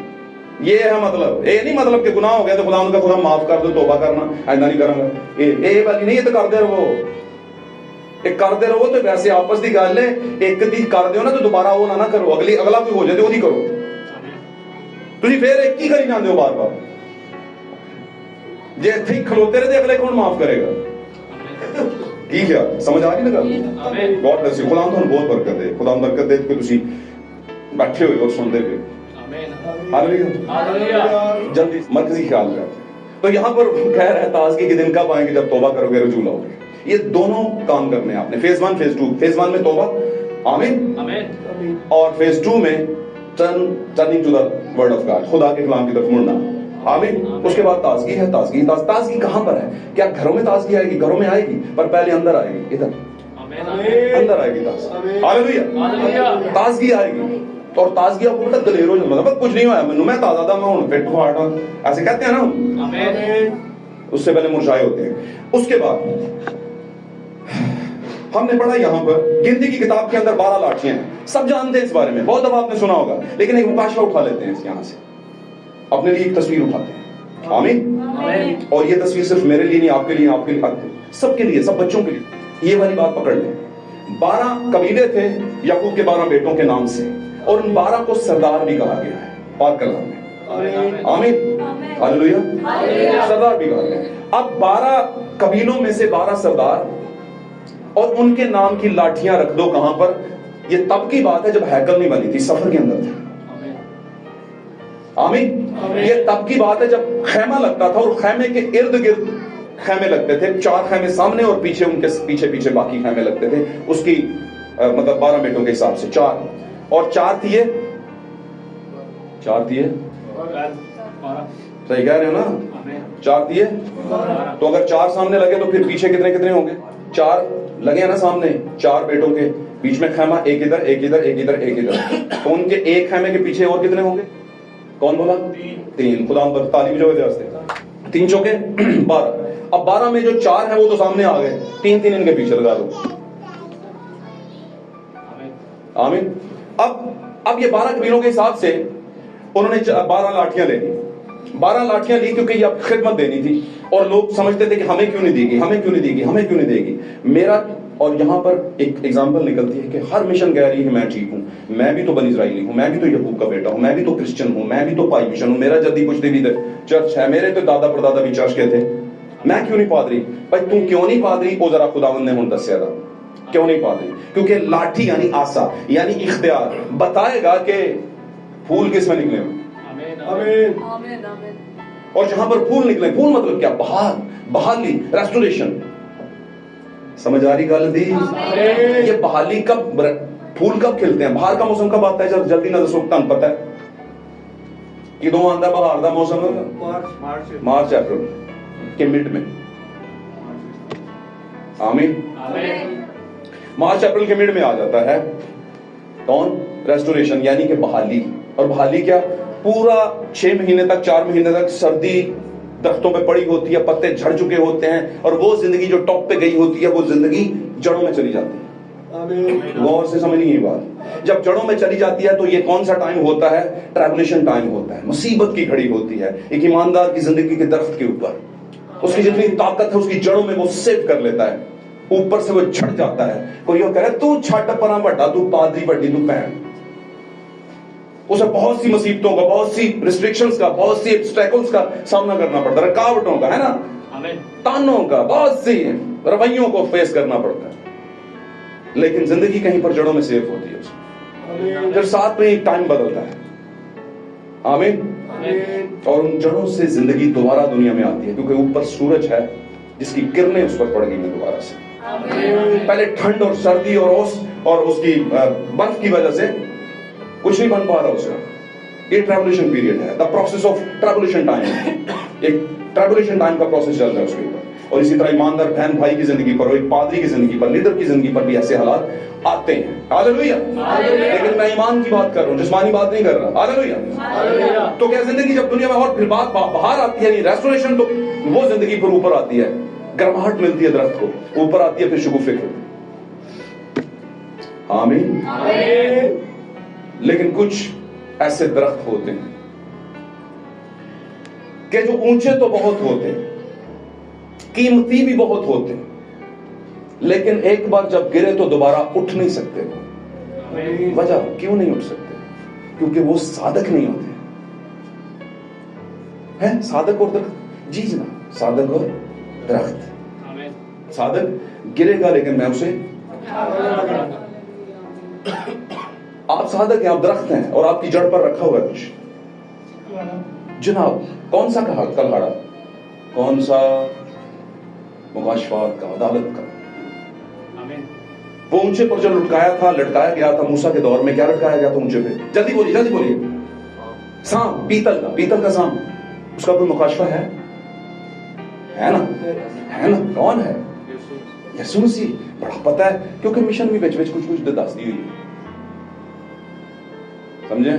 یہ ہے مطلب, یہ نہیں مطلب کہ گناہ ہو گیا تو خدا ان کا خدا معاف کر دو, توبہ کرنا آئندہ نہیں کروں گا, یہ والی نہیں. یہ تو کرتے رہو, ایک کرتے رہو. تو ویسے آپس دی گل ہے, ایک دی کر دیو نا تو دوبارہ وہ نہ کرو, اگلا کوئی ہو جائے تو وہی کرو. تسی پھر ایک ہی کری جاندے ہو بار بار. جے ایتھے کھلوتے رہتے اگلے کون معاف کرے گا؟ ٹھیک ہے, سمجھ آ رہی نا گل؟ God bless you. خدا تمہیں بہت برکت دے, خدا برکت دے کہ تسی بیٹھے ہوئے اور سنتے ہوئے. ہاللویا. جلدی مرکزی خیال ہے. تو یہاں پر کہہ رہا ہے تازگی کے دن کب آئیں گے؟ جب توبہ کرو گے, رجوع لاؤ گے. یہ دونوں کام کرنے ہیں آپ نے. Phase 1 phase 2. فیز 1 میں توبہ, آمین, اور فیز 2 میں turning to the word of God, خدا کے کلام کی طرف مڑنا, آمین. اس کے بعد تازگی ہے. تازگی کہاں پر ہے؟ کیا گھروں میں تازگی آئے گی؟ گھروں میں آئے گی, پر پہلے اندر آئے گی. ادھر اندر آئے گی تازگی. ہاللویا. تازگی آئے گی. اور تازگی آپ کو پتہ دلیر ہو جاتا, مطلب کچھ نہیں ہوا ہے, میں تازہ تھا, میں ہوں فٹ فاٹ ہوں, ایسے کہتے ہیں نا. اس سے پہلے مرجھائے ہوتے ہیں. اس کے بعد ہم نے پڑھا یہاں پر گنتی کی کتاب کے اندر 12 لاٹھیاں ہیں. سب جانتے ہیں اس بارے میں, بہت دفعہ آپ نے سنا ہوگا, لیکن ایک مکاشفہ اٹھا لیتے ہیں یہاں سے, اپنے لیے ایک تصویر اٹھاتے ہیں. آمین. اور یہ تصویر صرف میرے لیے نہیں, آپ کے لیے, آپ کے لیے, سب کے لیے, سب بچوں کے لیے. یہ والی بات پکڑ لیں. 12 قبیلے تھے یعقوب کے 12 بیٹوں کے نام سے, اور ان 12 کو سردار بھی کہا گیا ہے پاک کلام میں. آمین. ہاللویا. سردار بھی کہا گیا. اب 12 قبیلوں میں سے 12 سردار اور ان کے نام کی لاٹھیاں رکھ دو. کہاں پر؟ یہ تب کی بات ہے جب ہیکل نہیں بنی تھی, سفر کے اندر تھے. آمین. یہ تب کی بات ہے جب خیمہ لگتا تھا, اور خیمے کے ارد گرد خیمے لگتے تھے. 4 خیمے سامنے اور پیچھے, ان کے پیچھے پیچھے باقی خیمے لگتے تھے. اس کی مطلب 12 بیٹوں کے حساب سے 4 اور 4 تیے, 4 تیے, صحیح کہہ رہے ہو نا, 4 تیے. تو اگر 4 سامنے لگے تو پھر پیچھے کتنے ہوں گے؟ 4 لگے ہیں نا سامنے, 4 بیٹوں کے بیچ میں خیمہ, ایک ادھر, ایک ادھر, ایک ادھر, ایک ادھر. تو ان کے ایک خیمے کے پیچھے اور کتنے ہوں گے؟ کون بولا؟ 3. خدا پر تعلیم جو ہے 3 چوکے 12. اب 12 میں جو 4 ہیں وہ تو سامنے آ گئے, 3 ان کے پیچھے لگا دو. آمین. اب یہ 12 قبیلوں کے حساب سے انہوں نے 12 لاٹھیاں لے لی. 12 لاٹھیاں لی کیونکہ یہ اب خدمت دینی تھی, اور لوگ سمجھتے تھے کہ ہمیں کیوں نہیں دے گی, ہمیں کیوں نہیں دے گی, ہمیں کیوں نہیں دے گی. میرا اور یہاں پر ایک ایگزامپل نکلتی ہے کہ ہر مشن کہہ رہی ہے میں ٹھیک ہوں, میں بھی تو بنی اسرائیلی ہوں, میں بھی تو یعقوب کا بیٹا ہوں, میں بھی تو کرسچن ہوں, میں بھی تو پائی مشن ہوں, میرا جدی کچھ بھی چرچ ہے, میرے تو دادا پردادا بھی چرچ کے تھے, میں کیوں نہیں پادری؟ بھائی تم کیوں نہیں پادری؟ وہ ذرا خداوند نے ہن دسیا تھا کیوں نہیں پادری. کیونکہ لاٹھی یعنی آسا یعنی اختیار بتائے گا کہ پھول کس میں نکلے. آمین. اور جہاں پر پھول نکلے, پھول مطلب کیا؟ بحالی, ریسٹوریشن. سمجھ آ رہی گل دی؟ یہ بحالی کب, پھول کب کھلتے ہیں؟ باہر کا موسم کب آتا ہے؟ جلدی نہ دسو, تم پتہ ہے کدوں آتا ہے باہر کا موسم؟ مارچ اپریل کے مڈ میں. آمین. مارچ اپریل کے مڈ میں آ جاتا ہے کون؟ ریسٹوریشن یعنی کہ بحالی. اور بحالی کیا؟ پورا 6 مہینے تک 4 مہینے تک سردی درختوں پہ پڑی ہوتی ہے, پتے جھڑ چکے ہوتے ہیں, اور وہ زندگی جو ٹاپ پہ گئی ہوتی ہے وہ زندگی جڑوں میں چلی جاتی ہے. غور سے سمجھنی یہ بات. جب جڑوں میں چلی جاتی ہے تو یہ کون سا ٹائم ہوتا ہے؟ ٹربولیشن ٹائم ہوتا ہے, مصیبت کی گھڑی ہوتی ہے. ایک ایماندار کی زندگی کے درخت کے اوپر اس کی جتنی طاقت ہے اس کی جڑوں میں وہ سیو کر لیتا ہے, اوپر سے وہ جھڑ جاتا ہے. کوئی یہ کہہ رہا ہے تو چھٹ پرا بڑا, تو پادری بڑی, تو پہن. اسے بہت سی مصیبتوں کا, بہت سی ریسٹرکشنز کا, بہت سی obstacles کا سامنا کرنا پڑتا ہے, رکاوٹوں کا, ہے نا, تانوں کا, بہت سی رویوں کو فیس کرنا پڑتا ہے. لیکن زندگی کہیں پر جڑوں میں سیف ہوتی ہے. پھر ساتھ میں ایک ٹائم بدلتا ہے. آمین. اور ان جڑوں سے زندگی دوبارہ دنیا میں آتی ہے, کیونکہ اوپر سورج ہے جس کی کرنیں اس پر پڑ گئی ہیں دوبارہ سے. پہلے ٹھنڈ اور سردی اور اس کی برف کی وجہ سے کچھ نہیں بن پا رہا اس کا. یہ ٹریبولیشن پیریڈ ہے, the process of tribulation time. ایک ٹریبولیشن ٹائم کا پروسیس چل رہا ہے اس کے اوپر. اور اسی طرح ایماندار بہن بھائی کی زندگی پر, اور ایک پادری کی زندگی پر, لیڈر کی زندگی پر بھی ایسے حالات آتے ہیں. ہاللیلویا. لیکن میں ایمان کی بات کر رہا ہوں, جسمانی بات نہیں کر رہا. ہاللیلویا. تو کیا زندگی جب دنیا میں اور پھر بات باہر آتی ہے, ریسٹوریشن, تو وہ زندگی پر اوپر آتی ہے, گرماہٹ ملتی ہے درخت کو, اوپر آتی ہے پھر شگوفے کی. آمین. لیکن کچھ ایسے درخت ہوتے ہیں کہ جو اونچے تو بہت ہوتے ہیں, قیمتی بھی بہت ہوتے ہیں, لیکن ایک بار جب گرے تو دوبارہ اٹھ نہیں سکتے. وجہ کیوں نہیں اٹھ سکتے؟ کیونکہ وہ صادق نہیں ہوتے ہیں. صادق اور درخت, جی جناب, صادق اور درخت. صادق گرے گا لیکن میں اسے, آپ صادق ہیں, آپ درخت ہیں, اور آپ کی جڑ پر رکھا ہوا ہے کچھ. جناب کون سا کلہاڑا, کون سا مکاشفات کا, عدالت کا. وہ اونچے پر جو لٹکایا گیا تھا موسیٰ کے دور میں, کیا لٹکایا گیا تھا اونچے پہ؟ جلدی بولیے. سانپ, پیتل کا سانپ. اس کا کوئی مکاشفہ ہے نا, کون ہے؟ یسوع مسیح. بڑا پتہ ہے, کیونکہ مشن بھی بچ کچھ دس دی ہوئی ہے, سمجھیں.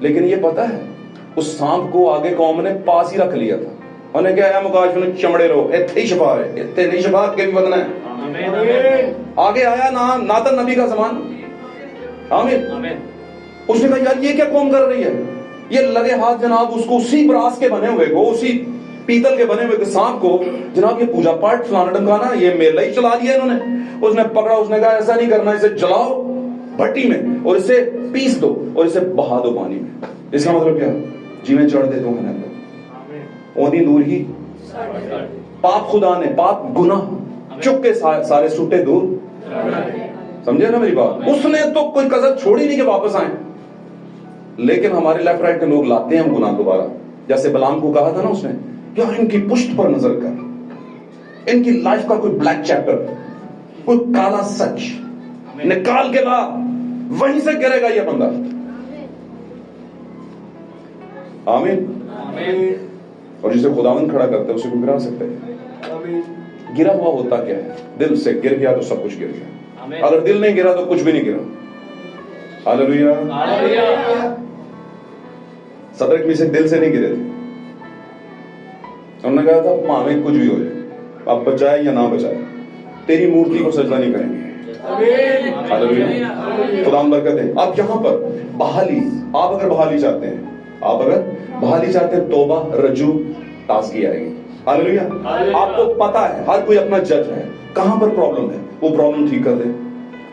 لیکن یہ پتہ ہے اس سانپ کو آگے قوم نے پاس ہی رکھ لیا تھا. انہیں کیا ہے مکاشفہ نے چمڑے رہو, اتنے ہی شفا ہے, اتنے نہیں شفا کے بھی بدنا ہے. آگے آیا ناتن نبی کا زمان. آمین. اس نے کہا یار یہ کیا قوم کر رہی ہے, یہ لگے ہاتھ جناب اس کو, اسی براس کے بنے ہوئے کو, اسی پیتل کے بنے ہوئے سانپ کو, جناب یہ پوجا پاٹ فلانا ڈمکانا, یہ میلہ ہی چلا دیا انہوں نے. اس نے پکڑا, اس نے کہا ایسا نہیں کرنا, اسے جلاؤ بھٹی میں اور اسے پیس دو اور اسے بہا دو پانی میں. اس کا مطلب کیا؟ جی میں چڑھ دے دو ہے نا, اونی دور ہی پاپ خدا نے, پاپ گناہ چک کے سارے سوٹے دور. سمجھے نا میری بات؟ اس نے تو کوئی کسر چھوڑی نہیں کہ واپس آئیں. لیکن ہمارے لیفٹ رائٹ کے لوگ لاتے ہیں گناہ دوبارہ. جیسے بلام کو کہا تھا نا اس نے, یار ان کی پشت پر نظر کر, ان کی لائف کا کوئی بلیک چیپٹر, کوئی کالا سچ نکال کے لا, وہیں سے گرے گا یہ بندہ. آمین. اور جسے خداوند کھڑا کرتا ہے اسے کوئی گرا سکتا ہے؟ گرا ہوا ہوتا کیا ہے؟ دل سے گر گیا تو سب کچھ گر گیا. اگر دل نہیں گرا تو کچھ بھی نہیں گرا. ہاللیلویا. صدرک بھی سے دل سے نہیں گرے تھے. انہوں نے کہا تھا ماں کچھ بھی ہو جائے, آپ بچائے یا نہ بچائے, تیری مورتی کو سجدہ نہیں کریں گے. خدا برکت ہے. آپ یہاں پر بحالی, آپ اگر بحالی چاہتے ہیں, توبہ, رجوع, تازگی آئے گی. ہاللیلویا. آپ کو پتا ہے ہر کوئی اپنا جج ہے, کہاں پر پرابلم ہے وہ پرابلم ٹھیک کر دیں.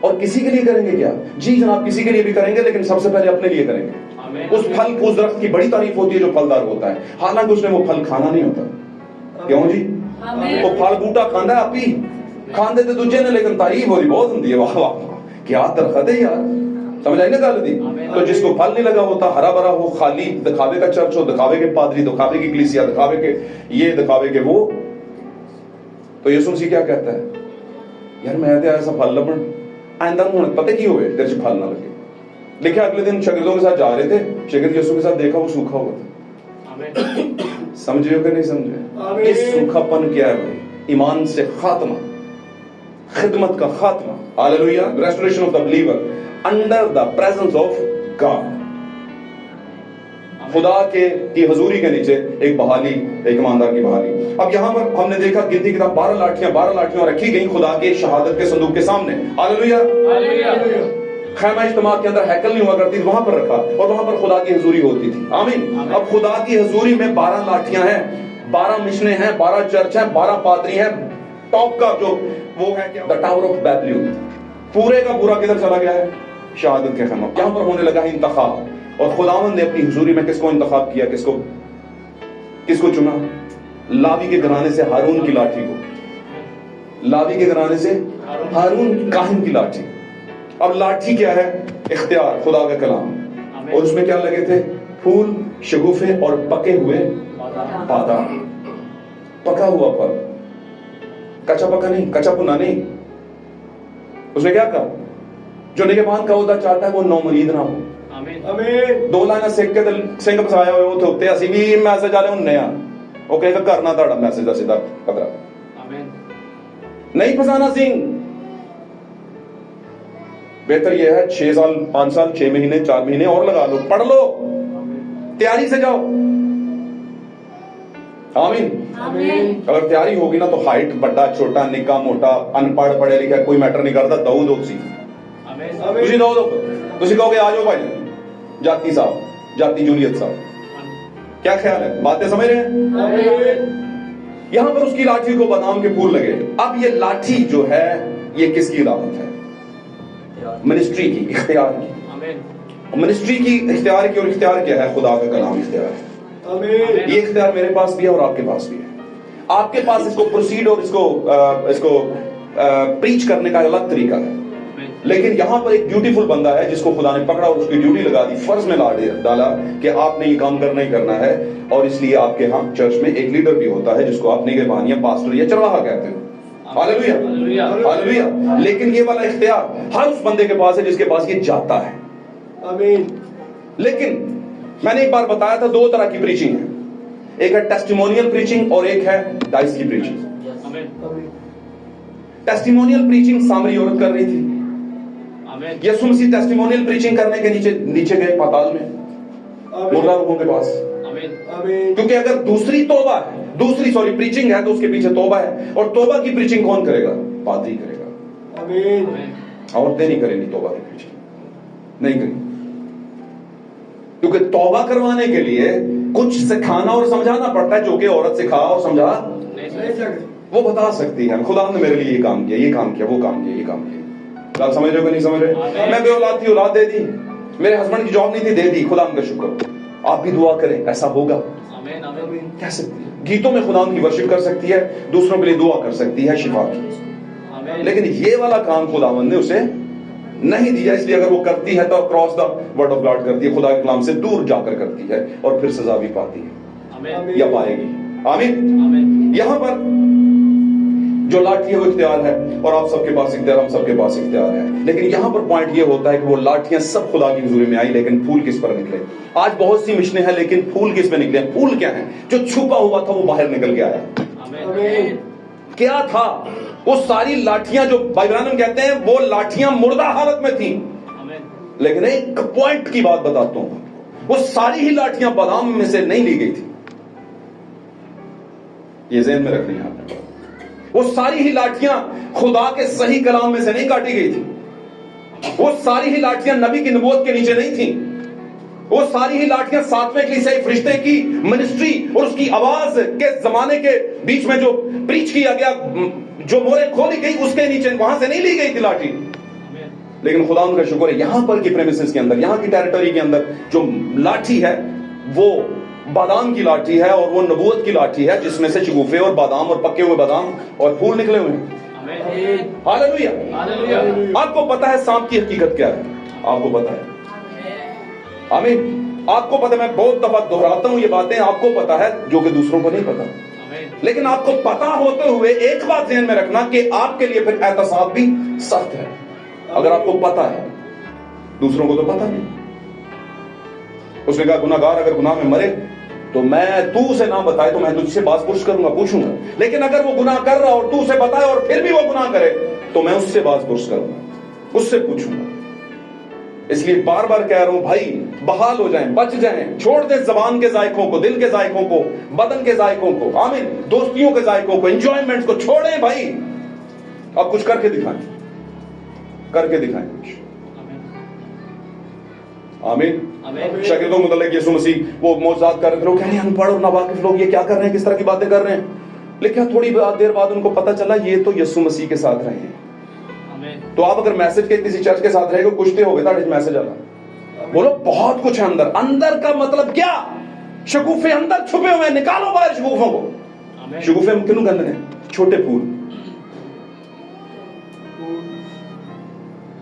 اور کسی کے لیے کریں گے کیا؟ جی جناب کسی کے لیے بھی کریں گے, لیکن سب سے پہلے اپنے لیے کریں گے. اس پھل, اس درخت کی بڑی تعریف ہوتی ہے جو پھلدار ہوتا ہے, حالانکہ اس نے وہ پھل کھانا نہیں ہوتا. کیوں جی؟ وہ پھل بوٹا کھانا ہے, آپ ہی کھان دیتے دوجے نے, لیکن تعریف ہو رہی بہت ہوتی ہے. واہ واہ کیا درخت ہے یار, سمجھ آئی نا گل دی. تو جس کو پھل نہیں لگا ہوتا, ہرا بھرا ہو, خالی دکھاوے کا چرچ ہو, دکھاوے کے پادری, دکھاوے کی کلیسیا, دکھاوے کے یہ, دکھاوے کے وہ, تو یسوع مسیح کیا کہتا ہے, یار میں ایسا پھل لبن آئندہ پتہ کی ہوئے تیرے سے پھل نہ لگے. لکھا اگلے دن شاگردوں کے ساتھ جا رہے تھے, شاگرد یسوع کے ساتھ دیکھا وہ سوکھا ہوا تھا. سمجھے ہو کہ نہیں سمجھے؟ یہ سوکھا پن کیا ہے بھائی؟ ایمان سے خاتمہ, خدمت کا خاتمہ. Hallelujah. Restoration of the believer under the presence of God. خدا کی حضوری کے نیچے ایک بحالی، ایک ایماندار کی بحالی۔ اب یہاں پر ہم نے دیکھا گنتی کتاب 12 لاٹھیاں رکھی گئیں خدا کے شہادت کے صندوق کے سامنے۔ ہاللیلویہ۔ خیمہ اجتماع کے اندر ہیکل نہیں ہوا کرتی تھی، وہاں پر رکھا، اور وہاں پر خدا کی حضوری ہوتی تھی۔ آمین۔ اب خدا کی حضوری میں 12 لاٹھیاں ہیں، 12 مشنیں ہیں، 12 چرچ ہیں، 12 پادری ہیں۔ ٹاپ کا جو وہ ہے کیا، دا ٹاور آف بیبلیون، پورے کا پورا کدھر چلا گیا ہے؟ شہادت کے خیمہ۔ یہاں پر ہونے لگا ہے انتخاب، اور خداوند نے اپنی حضوری میں کس کو انتخاب کیا، کس کو چنا؟ لاوی کے گھرانے سے ہارون کی لاٹھی کو، لاوی کے گھرانے سے ہارون کاہن کی لاٹھی۔ اب لاٹھی کیا ہے؟ اختیار، خدا کا کلام، اور اس میں کیا لگے تھے؟ پھول، شگوفے اور پکے ہوئے بادام، پکا ہوا پھل، کچا پکا نہیں، کچا پنا نہیں۔ اس نے کیا کہا؟ جو نگہبان کا عہدہ چاہتا ہے وہ نومرید نہ ہو۔ آمین۔ 2 لائناں سکھ کے سنگ پسایا ہوئے وہ تھوکتے اسی بھی میسج والے ہن نیا وہ کہے گا کرنا تہاڈا میسج دا سیدھا قدرا۔ آمین۔ نہیں پھسانا سنگ، بہتر یہ ہے 6 سال 5 سال 6 مہینے 4 مہینے اور لگا لو، پڑھ لو، تیاری سے جاؤ۔ آمین۔ اگر تیاری ہوگی نا تو ہائٹ بڑا چھوٹا نکا موٹا ان پڑھ پڑھے لکھا کوئی میٹر نہیں کرتا، داؤد ہو سی تسی داؤد ہو، تسی کہو گے آ جاؤ بھائی جاتی صاحب، جاتی جولیت صاحب، کیا خیال ہے؟ باتیں سمجھ رہے ہیں؟ یہاں پر اس کی لاٹھی کو بادام کے پھول لگے۔ اب یہ لاٹھی جو ہے یہ کس کی علامت ہے؟ منسٹری کی، اختیار کی۔ منسٹری کی اختیار کی، اور اختیار کیا ہے؟ خدا کا کلام اختیار ہے۔ یہ اختیار میرے پاس بھی ہے اور آپ کے پاس بھی ہے۔ آپ کے پاس اس کو پروسیڈ اور اس کو پریچ کرنے کا الگ طریقہ ہے، لیکن یہاں پر ایک بیوٹیفل بندہ ہے جس کو خدا نے پکڑا اور اس کی ڈیوٹی لگا دی، فرض میں ڈالا کہ آپ نے یہ کام کرنا ہی کرنا ہے، اور اس لیے آپ کے ہاں چرچ میں ایک لیڈر بھی ہوتا ہے جس کو آپ نگہبان یا پاسٹر یا چرواہا کہتے ہیں۔ ہاللیلویہ، ہاللیلویہ۔ لیکن یہ والا اختیار ہر اس بندے کے پاس ہے جس کے پاس یہ جاتا ہے۔ آمین۔ لیکن میں نے ایک بار بتایا تھا 2 طرح کی پریچنگ ہے، ایک ہے ٹیسٹیمونیل پریچنگ اور ایک ہے ڈائس کی پریچنگ۔ ٹیسٹیمونیل پریچنگ سامری عورت کر رہی تھی، یسوع مسیح ٹیسٹیمونیل پریچنگ کرنے کے نیچے گئے پاتال میں مردہ روحوں کے پاس، کیونکہ اگر دوسری توبہ ہے، دوسری پریچنگ ہے تو اس کے پیچھے توبہ ہے، اور توبہ کی پریچنگ کون کرے گا؟ پادری کرے گا۔ عورتیں نہیں کریں گی توبہ کی پریچنگ، نہیں کریں، کیونکہ توبہ کروانے کے لیے کچھ سکھانا اور سمجھانا پڑتا ہے جو کہ عورت سکھا اور سمجھا نہیں سکتی، وہ بتا سکتی ہے خدا نے میرے لیے یہ کام کیا، یہ کام کیا، وہ کام کیا، یہ کام کیا۔ بات سمجھ رہے ہو کہ نہیں سمجھ رہے؟ میں بے اولاد تھی، اولاد دے دی، میرے ہسبینڈ کی جاب نہیں تھی، دے دی، خدا ان کا شکر۔ آپ بھی دعا کریں ایسا ہوگا، کہہ سکتی ہے، گیتوں میں خدا ان کی ورشپ کر سکتی ہے، دوسروں کے لیے دعا کر سکتی ہے شفا کی، لیکن یہ والا کام خداوند نے اسے نہیں دیا، اس لیے اگر وہ کرتی ہے تو cross the word of God کرتی ہے، خدا کے کلام سے دور جا کر کرتی ہے، اور پھر سزا بھی پاتی ہے یا پائے گی۔ آمین۔ یہاں پر جو لاٹھی ہے وہ اختیار ہے، اور آپ سب کے پاس اختیار، ہم سب کے پاس اختیار ہے، لیکن یہاں پر پوائنٹ یہ ہوتا ہے کہ وہ لاٹھیاں سب خدا کی حضوری میں آئی، لیکن پھول کس پر نکلے؟ آج بہت سی مشنیں ہیں لیکن پھول کس پہ نکلے؟ پھول کیا ہے؟ جو چھپا ہوا تھا وہ باہر نکل کے آیا۔ کیا تھا؟ وہ ساری لاٹھیاں جو بائبل کہتے ہیں وہ لاٹھیاں مردہ حالت میں تھیں، لیکن ایک پوائنٹ کی بات بتاتا ہوں، وہ ساری ہی لاٹھیاں بادام میں سے نہیں لی گئی تھی، یہ ذہن میں رکھنی ہے آپ نے۔ وہ ساری ہی لاٹھیاں خدا کے صحیح کلام میں سے نہیں کاٹی گئی تھی، وہ ساری ہی لاٹھیاں نبی کی نبوت کے نیچے نہیں تھیں، وہ ساری ہی لاٹھیاں 7ویں کلیسیائی فرشتے کی منسٹری اور اس کی آواز کے زمانے کے بیچ میں جو پریچ کیا گیا، جو مورے کھولی گئی اس کے نیچے، وہاں سے نہیں لی گئی تھی لاٹھی، لیکن خدا ان کا شکر ہے یہاں پر کی پریمیسز کے اندر، یہاں کی ٹیریٹری کے اندر جو لاٹھی ہے وہ بادام کی لاٹھی ہے، اور وہ نبوت کی لاٹھی ہے جس میں سے شگوفے اور بادام اور پکے ہوئے بادام اور پھول نکلے ہوئے ہیں۔ ہاللیلویہ۔ آپ کو پتا ہے سانپ کی حقیقت کیا ہے؟ آپ کو پتا ہے؟ آمین۔ آپ کو پتا ہے، میں بہت دفعہ دہراتا ہوں یہ باتیں، آپ کو پتا ہے جو کہ دوسروں کو نہیں پتا، لیکن آپ کو پتا ہوتے ہوئے ایک بات ذہن میں رکھنا کہ آپ کے لیے پھر احتساب بھی سخت ہے، اگر آپ کو پتا ہے، دوسروں کو تو پتا نہیں۔ اس نے کہا گناہگار اگر گناہ میں مرے تو میں تو اسے نہ بتائے تو میں تجھ سے باز پرس کروں گا، پوچھوں گا، لیکن اگر وہ گناہ کر رہا اور تو اسے بتائے اور پھر بھی وہ گناہ کرے تو میں اس سے باز پرس کروں گا، اس سے پوچھوں گا۔ اس لیے بار بار کہہ رہا ہوں بھائی بحال ہو جائیں, بچ جائیں, چھوڑ دیں زبان کے ذائقوں کو, دل کے ذائقوں کو, بدن کے ذائقوں کو, آمین, دوستیوں کے ذائقوں کو, انجوائمنٹ کو چھوڑیں بھائی. اب کچھ کر کے دکھائیں, کر کے دکھائیں. آمین. شاگردوں کو متعلق یسوع مسیح وہ معجزات کر رہے تھے, لوگ کہہ رہے ہیں ان پڑھ اور ناواقف لوگ یہ کیا کر رہے ہیں, کس طرح کی باتیں کر رہے ہیں. لیکن تھوڑی دیر بعد ان کو پتہ چلا یہ تو یسوع مسیح کے ساتھ رہے ہیں. تو آپ اگر میسج کے کسی چرچ کے ساتھ رہے گا کچھ تو ہوگا تھا میسج آنا. بولو بہت کچھ ہے اندر. اندر کا مطلب کیا؟ شگوفے اندر چھپے ہوئے, نکالو باہر شگوفوں کو. شگوفے ہم کنوں کہتے ہیں؟ چھوٹے پھول.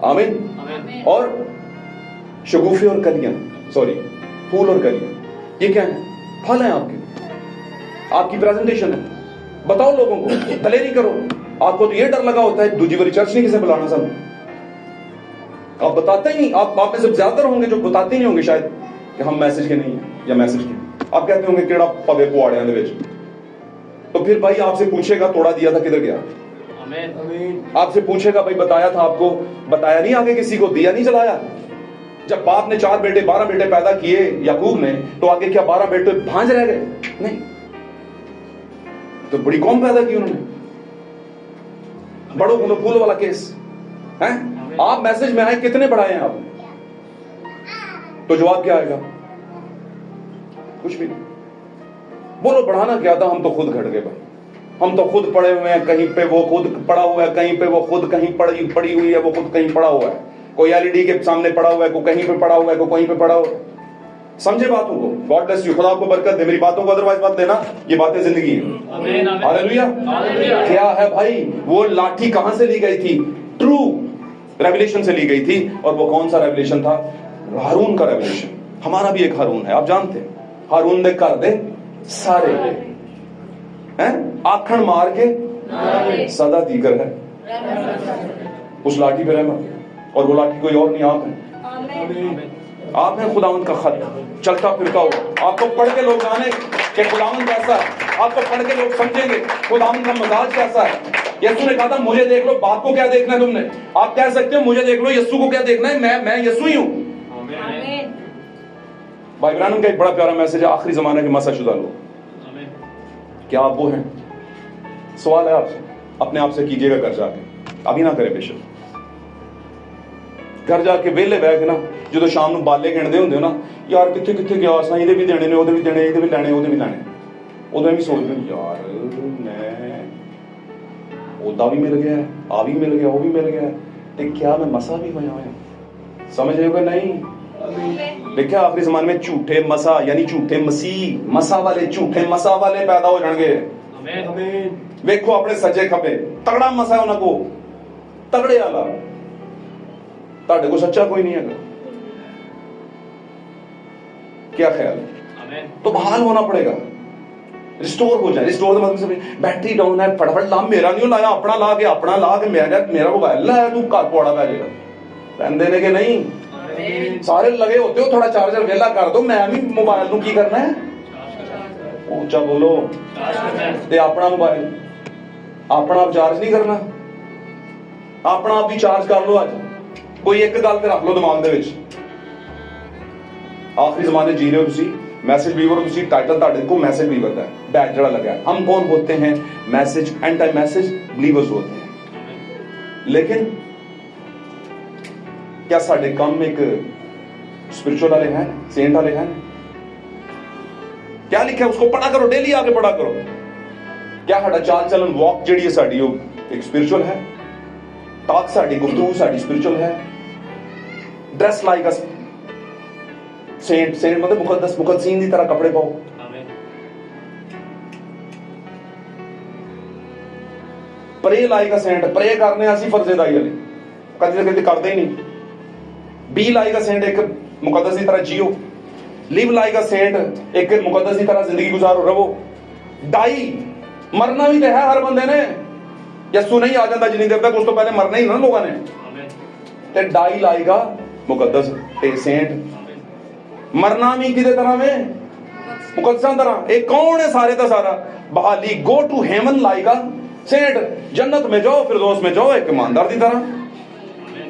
آمین. اور شگوفے اور کلیاں, سوری پھول اور کلیاں, یہ کیا ہے؟ پھل ہیں آپ کے, آپ کی پریزنٹیشن ہے. بتاؤ لوگوں کو, دلیری کرو. آپ کو تو یہ ڈر لگا ہوتا ہے دوسری باری چرچ نہیں کسے بلانا. سب آپ بتاتے ہی نہیں, آپ میں سے زیادہ ہوں گے جو بتاتے ہی نہیں ہوں گے شاید کہ ہم میسج کے نہیں ہیں یا میسج کے. آپ کہتے ہوں گے کیڑا پوے پواڑیاں دے وچ. تو پھر بھائی آپ سے پوچھے گا توڑا دیا تھا کدھر گیا؟ آپ سے پوچھے گا بھائی بتایا تھا آپ کو, بتایا نہیں آگے کسی کو, دیا نہیں چلایا. جب باپ نے 4 بیٹے 12 بیٹے پیدا کیے یعقوب نے, تو آگے کیا 12 بیٹے بھانج رہ گئے؟ نہیں, تو بڑی قوم پیدا کی انہوں نے. بڑوں کو پھول والا کیس ہیں. آپ میسج میں آئے کتنے بڑھائے ہیں آپ؟ تو جواب کیا آئے گا؟ کچھ بھی نہیں. بولو بڑھانا کیا تھا, ہم تو خود گھٹ گئے بھائی. ہم تو خود پڑے ہوئے ہیں, کہیں پہ وہ خود پڑا ہوا ہے, کہیں پہ وہ خود کہیں پڑی ہوئی ہے, وہ خود کہیں پڑا ہوا ہے. کوئی LED کے سامنے پڑا ہوا ہے, کوئی کہیں پہ پڑا ہوا ہے, کوئی کہیں پہ پڑا ہوا ہے. سمجھے باتوں کو؟ گاڈ بلیس یو, خدا آپ کو برکت دے. میری باتوں کو ادروائز مت لینا, یہ باتیں زندگی ہیں. ہاللیلویہ. کیا ہے بھائی, وہ لاٹھی کہاں سے لی گئی تھی؟ ٹرو ریویلیشن سے لی گئی تھی. اور وہ کون سا ریویلیشن تھا؟ ہارون کا ریویلیشن. ہمارا بھی ایک ہارون ہے, آپ جانتے ہیں. ہارون نے کر دے سارے آکھن مار کے سدا دیگر ہے. اس لاٹھی پہ رحمت, اور وہ لاٹھی کوئی اور نہیں, آپ ہیں. آپ ہیں خداوند کا خط چلتا پھرتا ہوا. آپ کو پڑھ کے لوگ جانے کہ خداوند کیسا ہے, آپ کو پڑھ کے لوگ سمجھیں گے خداوند کا مزاج کیسا ہے. یسوع نے کہا تھا مجھے دیکھ لو, باپ کو کیا دیکھنا ہے تم نے. آپ کہہ سکتے ہو مجھے دیکھ لو, یسوع کو کیا دیکھنا ہے, میں یسوع ہی ہوں. بھائی برانم کا ایک بڑا پیارا میسج ہے, آخری زمانے کے مسا شدہ لوگ. کیا آپ وہ ہیں؟ سوال ہے آپ سے, اپنے آپ سے کیجئے گا گھر جا کے. ابھی نہ کرے بے شک. گھر جا کے ویلے بہ کے نا, جو تو شام نو بالے گھنڈے ہوندے ہو نا, یار کتنے کتنے گیا سا, یہ بھی دینے نے, وہ بھی دینے, یہ بھی لینے, وہ بھی لینے. ادو بھی سوچ دیں یار میں ادا بھی مل گیا, آ بھی مل گیا, وہ بھی مل گیا, تو کیا میں مسا بھی ہویا ہوا. سمجھ رہے ہو کہ نہیں؟ دیکھا آخری زمانے میں جھوٹے مسا یعنی جھوٹے مسیح, مسا والے, جھوٹے مسا والے پیدا ہو جان گے. ویکھو اپنے سجے کھبے, تگڑا مسا ہے انہاں کو, تگڑے والا. تاڑے کو سچا کوئی نہیں ہے. کیا خیال ہے؟ تو بحال ہونا پڑے گا, ریسٹور ہو جائے. ریسٹور کا مطلب بیٹری ڈاؤن ہے, فٹافٹ لا, میرا نہیں لایا, اپنا لا کے, اپنا لا کے, میرا موبائل لایا, تو گھر پوڑا پہ جائے گا. پہن دینے کے نہیں, سارے لگے ہوتے ہو, تھوڑا چارجر ویلا کر دو. میں بھی موبائل نو کی کرنا ہے, اونچا بولو. تے اپنا موبائل اپنا آپ چارج نہیں کرنا, اپنا آپ بھی چارج کر لو. آج کوئی ایک گل تے رکھ لو دماغ دے وچ, آخری زمانے جی رہے ہو تسی, میسج ویور تسی, ٹائٹل تہاڈے کو میسج ویور دا ہے, بیج جڑا لگا ہے. ہم کون ہوتے ہیں؟ میسج اینٹی میسج بلیورز ہوتے ہیں. لیکن کیا ساڈے کم ایک اسپرچول والے ہیں, سینٹ والے ہیں؟ کیا لکھا ہے اس کو پڑھا کرو, ڈیلی آ کے پڑھا کرو. کیا ساڈا چال چلن واک جڑی ہے ساڈی وہ ایک اسپرچول ہے, ٹاک ساڈی گفتگو ساڈی اسپرچول ہے. ڈریس لائک اس سینٹ, سینٹ مطلب مقدس, مقدسین دی طرح کپڑے پاؤ. پرے لائک اس سینٹ, پرے کرنے اسی فرض دائی والے کدی کدی کرتے ہی نہیں. بی لائک اس سینٹ, ایک مقدس دی طرح جیو. لیو لائک اس سینٹ, ایک مقدس دی طرح زندگی گزارو, رہو. ڈائی, مرنا بھی تو ہے ہر بندے نے. یسوع نہیں آ جاتا جنی دیر تک, اس تو پہلے مرنا ہی نا لوگوں نے. تے ڈائی لائے گا مقدس تے سینٹ. مرنا بھی کدے طرح میں مقدساں طرح. ایک کون ہے سارے کا سارا؟ بحالی, گو ٹو ہیون لائے گا سینٹ. جنت میں جاؤ, فردوس میں جاؤ, ایک ایماندار دی طرح.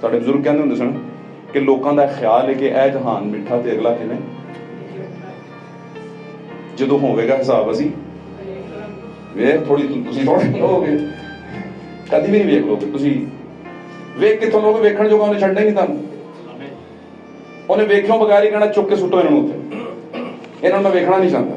ਸਾਡੇ ਬਜ਼ੁਰਗ ਕਹਿੰਦੇ ਹੁੰਦੇ ਸਨ ਕਿ ਲੋਕਾਂ ਦਾ ਖਿਆਲ ਹੈ ਕਿ ਇਹ ਜਹਾਨ ਮਿੱਠਾ ਤੇ ਅਗਲਾ ਕਿਵੇਂ, ਜਦੋਂ ਹੋਵੇਗਾ ਹਿਸਾਬ ਅਸੀਂ ਵੇਖ ਥੋੜੀ ਤੁਸੀਂ ਥੋੜੀ ਹੋਗੇ ਕਦੀ ਵੀ ਨਹੀਂ ਵੇਖ ਲੋਗੇ। ਤੁਸੀਂ ਵੇਖ ਕਿੱਥੋਂ ਲੋਗੇ, ਵੇਖਣ ਜੋਗਾ ਉਹਨੇ ਛੱਡਣਾ ਹੀ ਨਹੀਂ ਤੁਹਾਨੂੰ। ਉਹਨੇ ਵੇਖਿਓ ਬਗੈਰ ਹੀ ਕਹਿਣਾ ਚੁੱਕ ਕੇ ਸੁੱਟੋ ਇਹਨਾਂ ਨੂੰ ਉੱਥੇ, ਇਹਨਾਂ ਨੂੰ ਮੈਂ ਵੇਖਣਾ ਨਹੀਂ ਚਾਹੁੰਦਾ।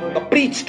The preached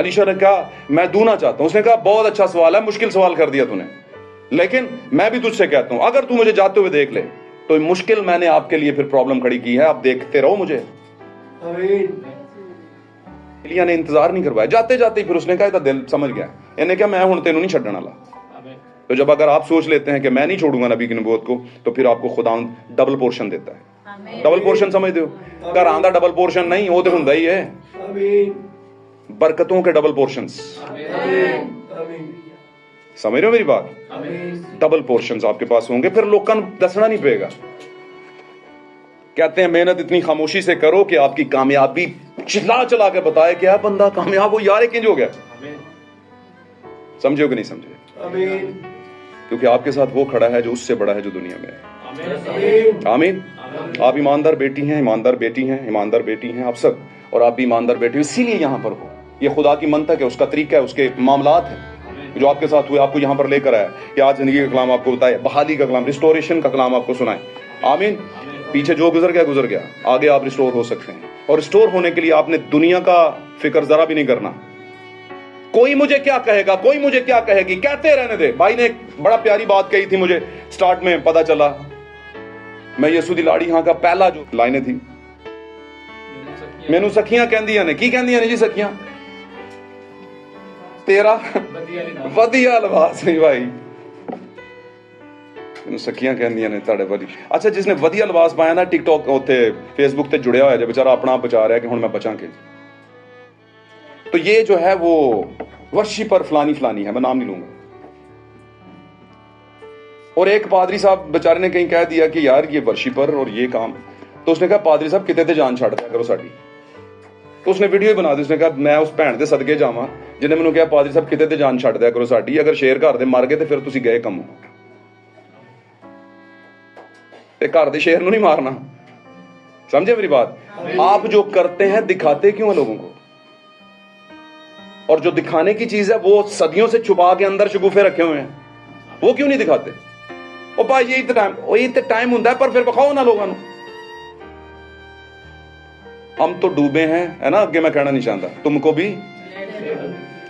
علیشا نے کہا میں دوں چاہتا ہوں. اس نے کہا بہت اچھا سوال ہے, مشکل سوال کر دیا تو نے, لیکن میں بھی تجھ سے کہتا ہوں اگر تو مجھے جاتے ہوئے دیکھ لے تو مشکل میں نے آپ کے لیے پھر پرابلم کھڑی کی ہے, آپ دیکھتے رہو مجھے. ایلیا نے انتظار نہیں کروایا, جاتے جاتے پھر اس نے کہا دل سمجھ گیا, انہیں کہا میں ہوں تینوں نہیں چھڈن والا. تو جب اگر آپ سوچ لیتے ہیں کہ میں نہیں چھوڑوں گا نبی کی نبوت کو, تو پھر آپ کو خدا ڈبل پورشن دیتا ہے. ڈبل پورشن سمجھتے ہو, گھر آندا ڈبل پورشن نہیں, وہ تو ہوندا ہی ہے, برکتوں کے ڈبل پورشنز. سمجھ رہے ہو میری بات؟ ڈبل پورشنز آپ کے پاس ہوں گے, پھر لوگوں کو دسنا نہیں پڑے گا. کہتے ہیں محنت اتنی خاموشی سے کرو کہ آپ کی کامیابی چلا چلا کے بتائے کہ بندہ کامیاب ہو, یار کنج ہو گیا. سمجھو کہ نہیں سمجھے؟ کیونکہ آپ کے ساتھ وہ کھڑا ہے جو اس سے بڑا ہے جو دنیا میں ہے. آمین. آپ ایماندار بیٹی ہیں, ایماندار بیٹی ہیں, ایماندار بیٹی ہیں آپ سب, اور آپ بھی ایماندار بیٹی ہو, اسی لیے یہاں پر ہو. یہ خدا کی منطق ہے, اس کا طریقہ ہے, اس کے معاملات ہیں جو آپ کے ساتھ ہوئے, آپ کو یہاں پر لے کر آیا کہ آج زندگی کا کلام آپ کو بتائے, بحالی کا کلام, ریسٹوریشن کا کلام آپ کو سنائے. آمین. پیچھے جو گزر گیا, آگے آپ ریسٹور ہو سکتے ہیں, اور ریسٹور ہونے کے لیے آپ نے دنیا کا فکر ذرا بھی نہیں کرنا. کوئی مجھے کیا کہے گا, کوئی مجھے کیا کہے گی, کہتے رہنے دے. بھائی نے ایک بڑا پیاری بات کہی تھی, مجھے سٹارٹ میں پتا چلا, میں یسو دی لاڑی ہاں کا پہلا جو لائنیں تھی, مینوں سکھیاں کہندیاں نے, کی کہندیاں نے جی سکھیاں, تیرا ودیا لباس نہیں بھائی, سکھیاں کہندیاں نے تاڑے ودی. اچھا جس نے ودیا لباس پایا نا, ٹک ٹاک اوتے فیس بک تے جڑیا ہوا ہے, بیچارہ اپنا آپ بچا رہا ہے کہ ہن میں بچاں کے. تو یہ جو ہے وہ ورشپر فلانی فلانی ہے, میں نام نہیں لوں گا. اور ایک پادری صاحب بیچارے نے کہیں کہہ دیا کہ یار یہ ورشپر اور یہ کام, تو اس نے کہا پادری صاحب کتے تے جان چھڑ دیا کرو ساڈی. تو اس نے ویڈیو بنا دی, اس نے کہا میں اس بھن دے صدقے جاواں جن نے مینوں کہا پادری صاحب کتے تے جان چھڑ دیا کرو ساڈی, اگر شیر گھر دے مر گئے تے پھر تسی گئے کم ہو, تے گھر دے شیر نوں نہیں مارنا. سمجھے میری بات؟ آپ جو کرتے ہیں دکھاتے کیوں ہیں لوگوں کو, اور جو دکھانے کی چیز ہے وہ صدیوں سے چھپا کے اندر شگوفے رکھے ہوئے ہیں, وہ کیوں نہیں دکھاتے؟ او بھائی یہی تے ٹائم ہوندا ہے, پر پھر بخاؤ نہ لوگوں. ہم تو ڈوبے ہیں, ہے نا, اگے میں کہنا نہیں چاہتا, تم کو بھی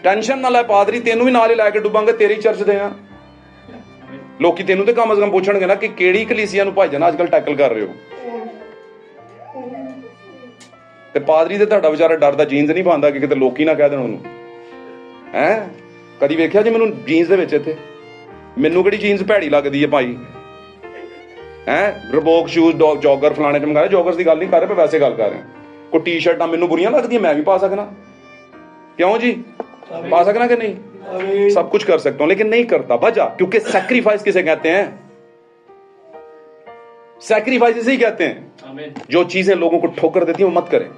ٹینشن نہ لے پادری, تینوں بھی نال ہی لے کے ڈوباں گے, تیری چرچ دے ہاں. لوکی تینوں تے کم از کم پوچھن گے نا کہ کیڑی کلیسیا نو بھائی جان اج کل ٹیکل کر رہے ہو. تے پادری تے تہاڈا بیچارہ ڈردا جینز نہیں پاندا کہ کتے لوکی نہ کہہ دین اونوں, ہیں کدی ویکھیا جی مینوں جینز دے وچ ایتھے, مینوں کہڑی جینز بھیڑی لگدی ہے بھائی, ہیں ربوک شوز جاگر فلانے چمکا رہے, جاگرز دی گل نہیں کر رہے, پہ ویسے گل کر رہے ہیں. کوئی ٹی شرٹاں مینوں بریاں لگدیاں, میں بھی پا سکنا, کیوں جی پا سکنا کہ نہیں؟ سب کچھ کر سکتا ہوں, لیکن نہیں کرتا. وجہ کیونکہ سیکریفائس کسے کہتے ہیں؟ سیکریفائس اسے ہی کہتے ہیں جو چیزیں لوگوں کو ٹھوکر دیتی ہیں وہ مت کریں.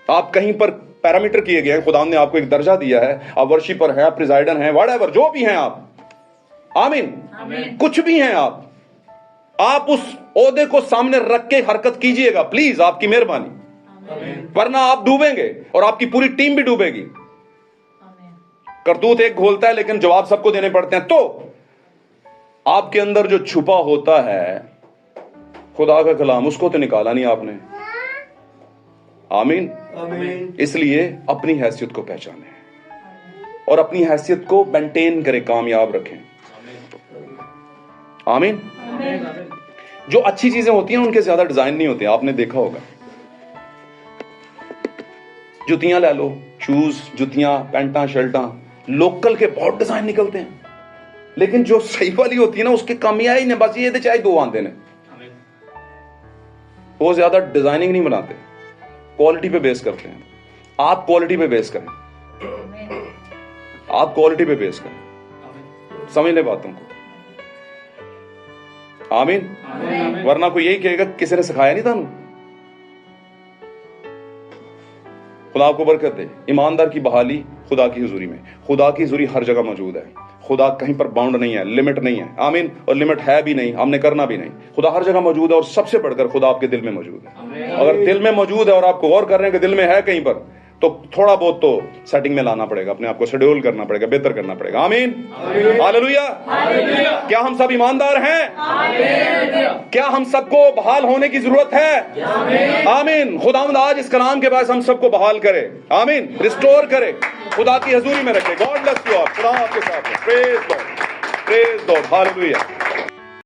آپ کہیں پر پیرامیٹر کیے گئے ہیں, خدا نے آپ کو ایک درجہ دیا ہے, آپ ورشپر ہیں, آپ پریزائڈر ہیں, واٹ ایور جو بھی ہیں آپ, آمین, کچھ بھی ہیں آپ اس عہدے کو سامنے رکھ کے حرکت کیجئے گا پلیز, آپ کی مہربانی, ورنہ آپ ڈوبیں گے اور آپ کی پوری ٹیم بھی ڈوبے گی. کرتوت ایک گھولتا ہے لیکن جواب سب کو دینے پڑتے ہیں. تو آپ کے اندر جو چھپا ہوتا ہے خدا کا کلام, اس کو تو نکالا نہیں آپ نے. آمین. اس لیے اپنی حیثیت کو پہچانیں اور اپنی حیثیت کو مینٹین کریں, کامیاب رکھیں. آمین. جو اچھی چیزیں ہوتی ہیں ان کے زیادہ ڈیزائن نہیں ہوتے, آپ نے دیکھا ہوگا. جتیاں لے لو, شوز, جتیاں, پینٹاں, شرٹاں, لوکل کے بہت ڈیزائن نکلتے ہیں, لیکن جو صحیح والی ہوتی ہے نا اس کے کمی آئی نہیں, بس یہ چاہے دو آندے نے, وہ زیادہ ڈیزائننگ نہیں بناتے, کوالٹی پہ بیس کرتے ہیں. آپ کوالٹی پہ بیس کریں, آپ کوالٹی پہ بیس کریں, سمجھ لیں باتوں کو. آمین. ورنہ کوئی یہی کہے گا کسی نے سکھایا نہیں تھانوں. خدا کو برکت دے. ایماندار کی بحالی خدا کی حضوری میں. خدا کی حضوری ہر جگہ موجود ہے, خدا کہیں پر باؤنڈ نہیں ہے, لمٹ نہیں ہے. آمین. اور لمٹ ہے بھی نہیں, ہم نے کرنا بھی نہیں. خدا ہر جگہ موجود ہے, اور سب سے بڑھ کر خدا آپ کے دل میں موجود ہے. اگر دل میں موجود ہے اور آپ کو غور کر رہے ہیں کہ دل میں ہے کہیں پر, تو تھوڑا بہت تو سیٹنگ میں لانا پڑے گا، اپنے آپ کو شیڈول کرنا پڑے گا، بہتر کرنا پڑے گا. آمین، ہاللویا. کیا ہم سب ایماندار ہیں؟ کیا ہم سب کو بحال ہونے کی ضرورت ہے؟ آمین. خداوند آج اس کلام کے باعث ہم سب کو بحال کرے، آمین، ریسٹور کرے، خدا کی حضوری میں رکھے. God bless you all. خدا آپ کے ساتھ ہے. پریز گاڈ، پریز گاڈ، ہاللویا.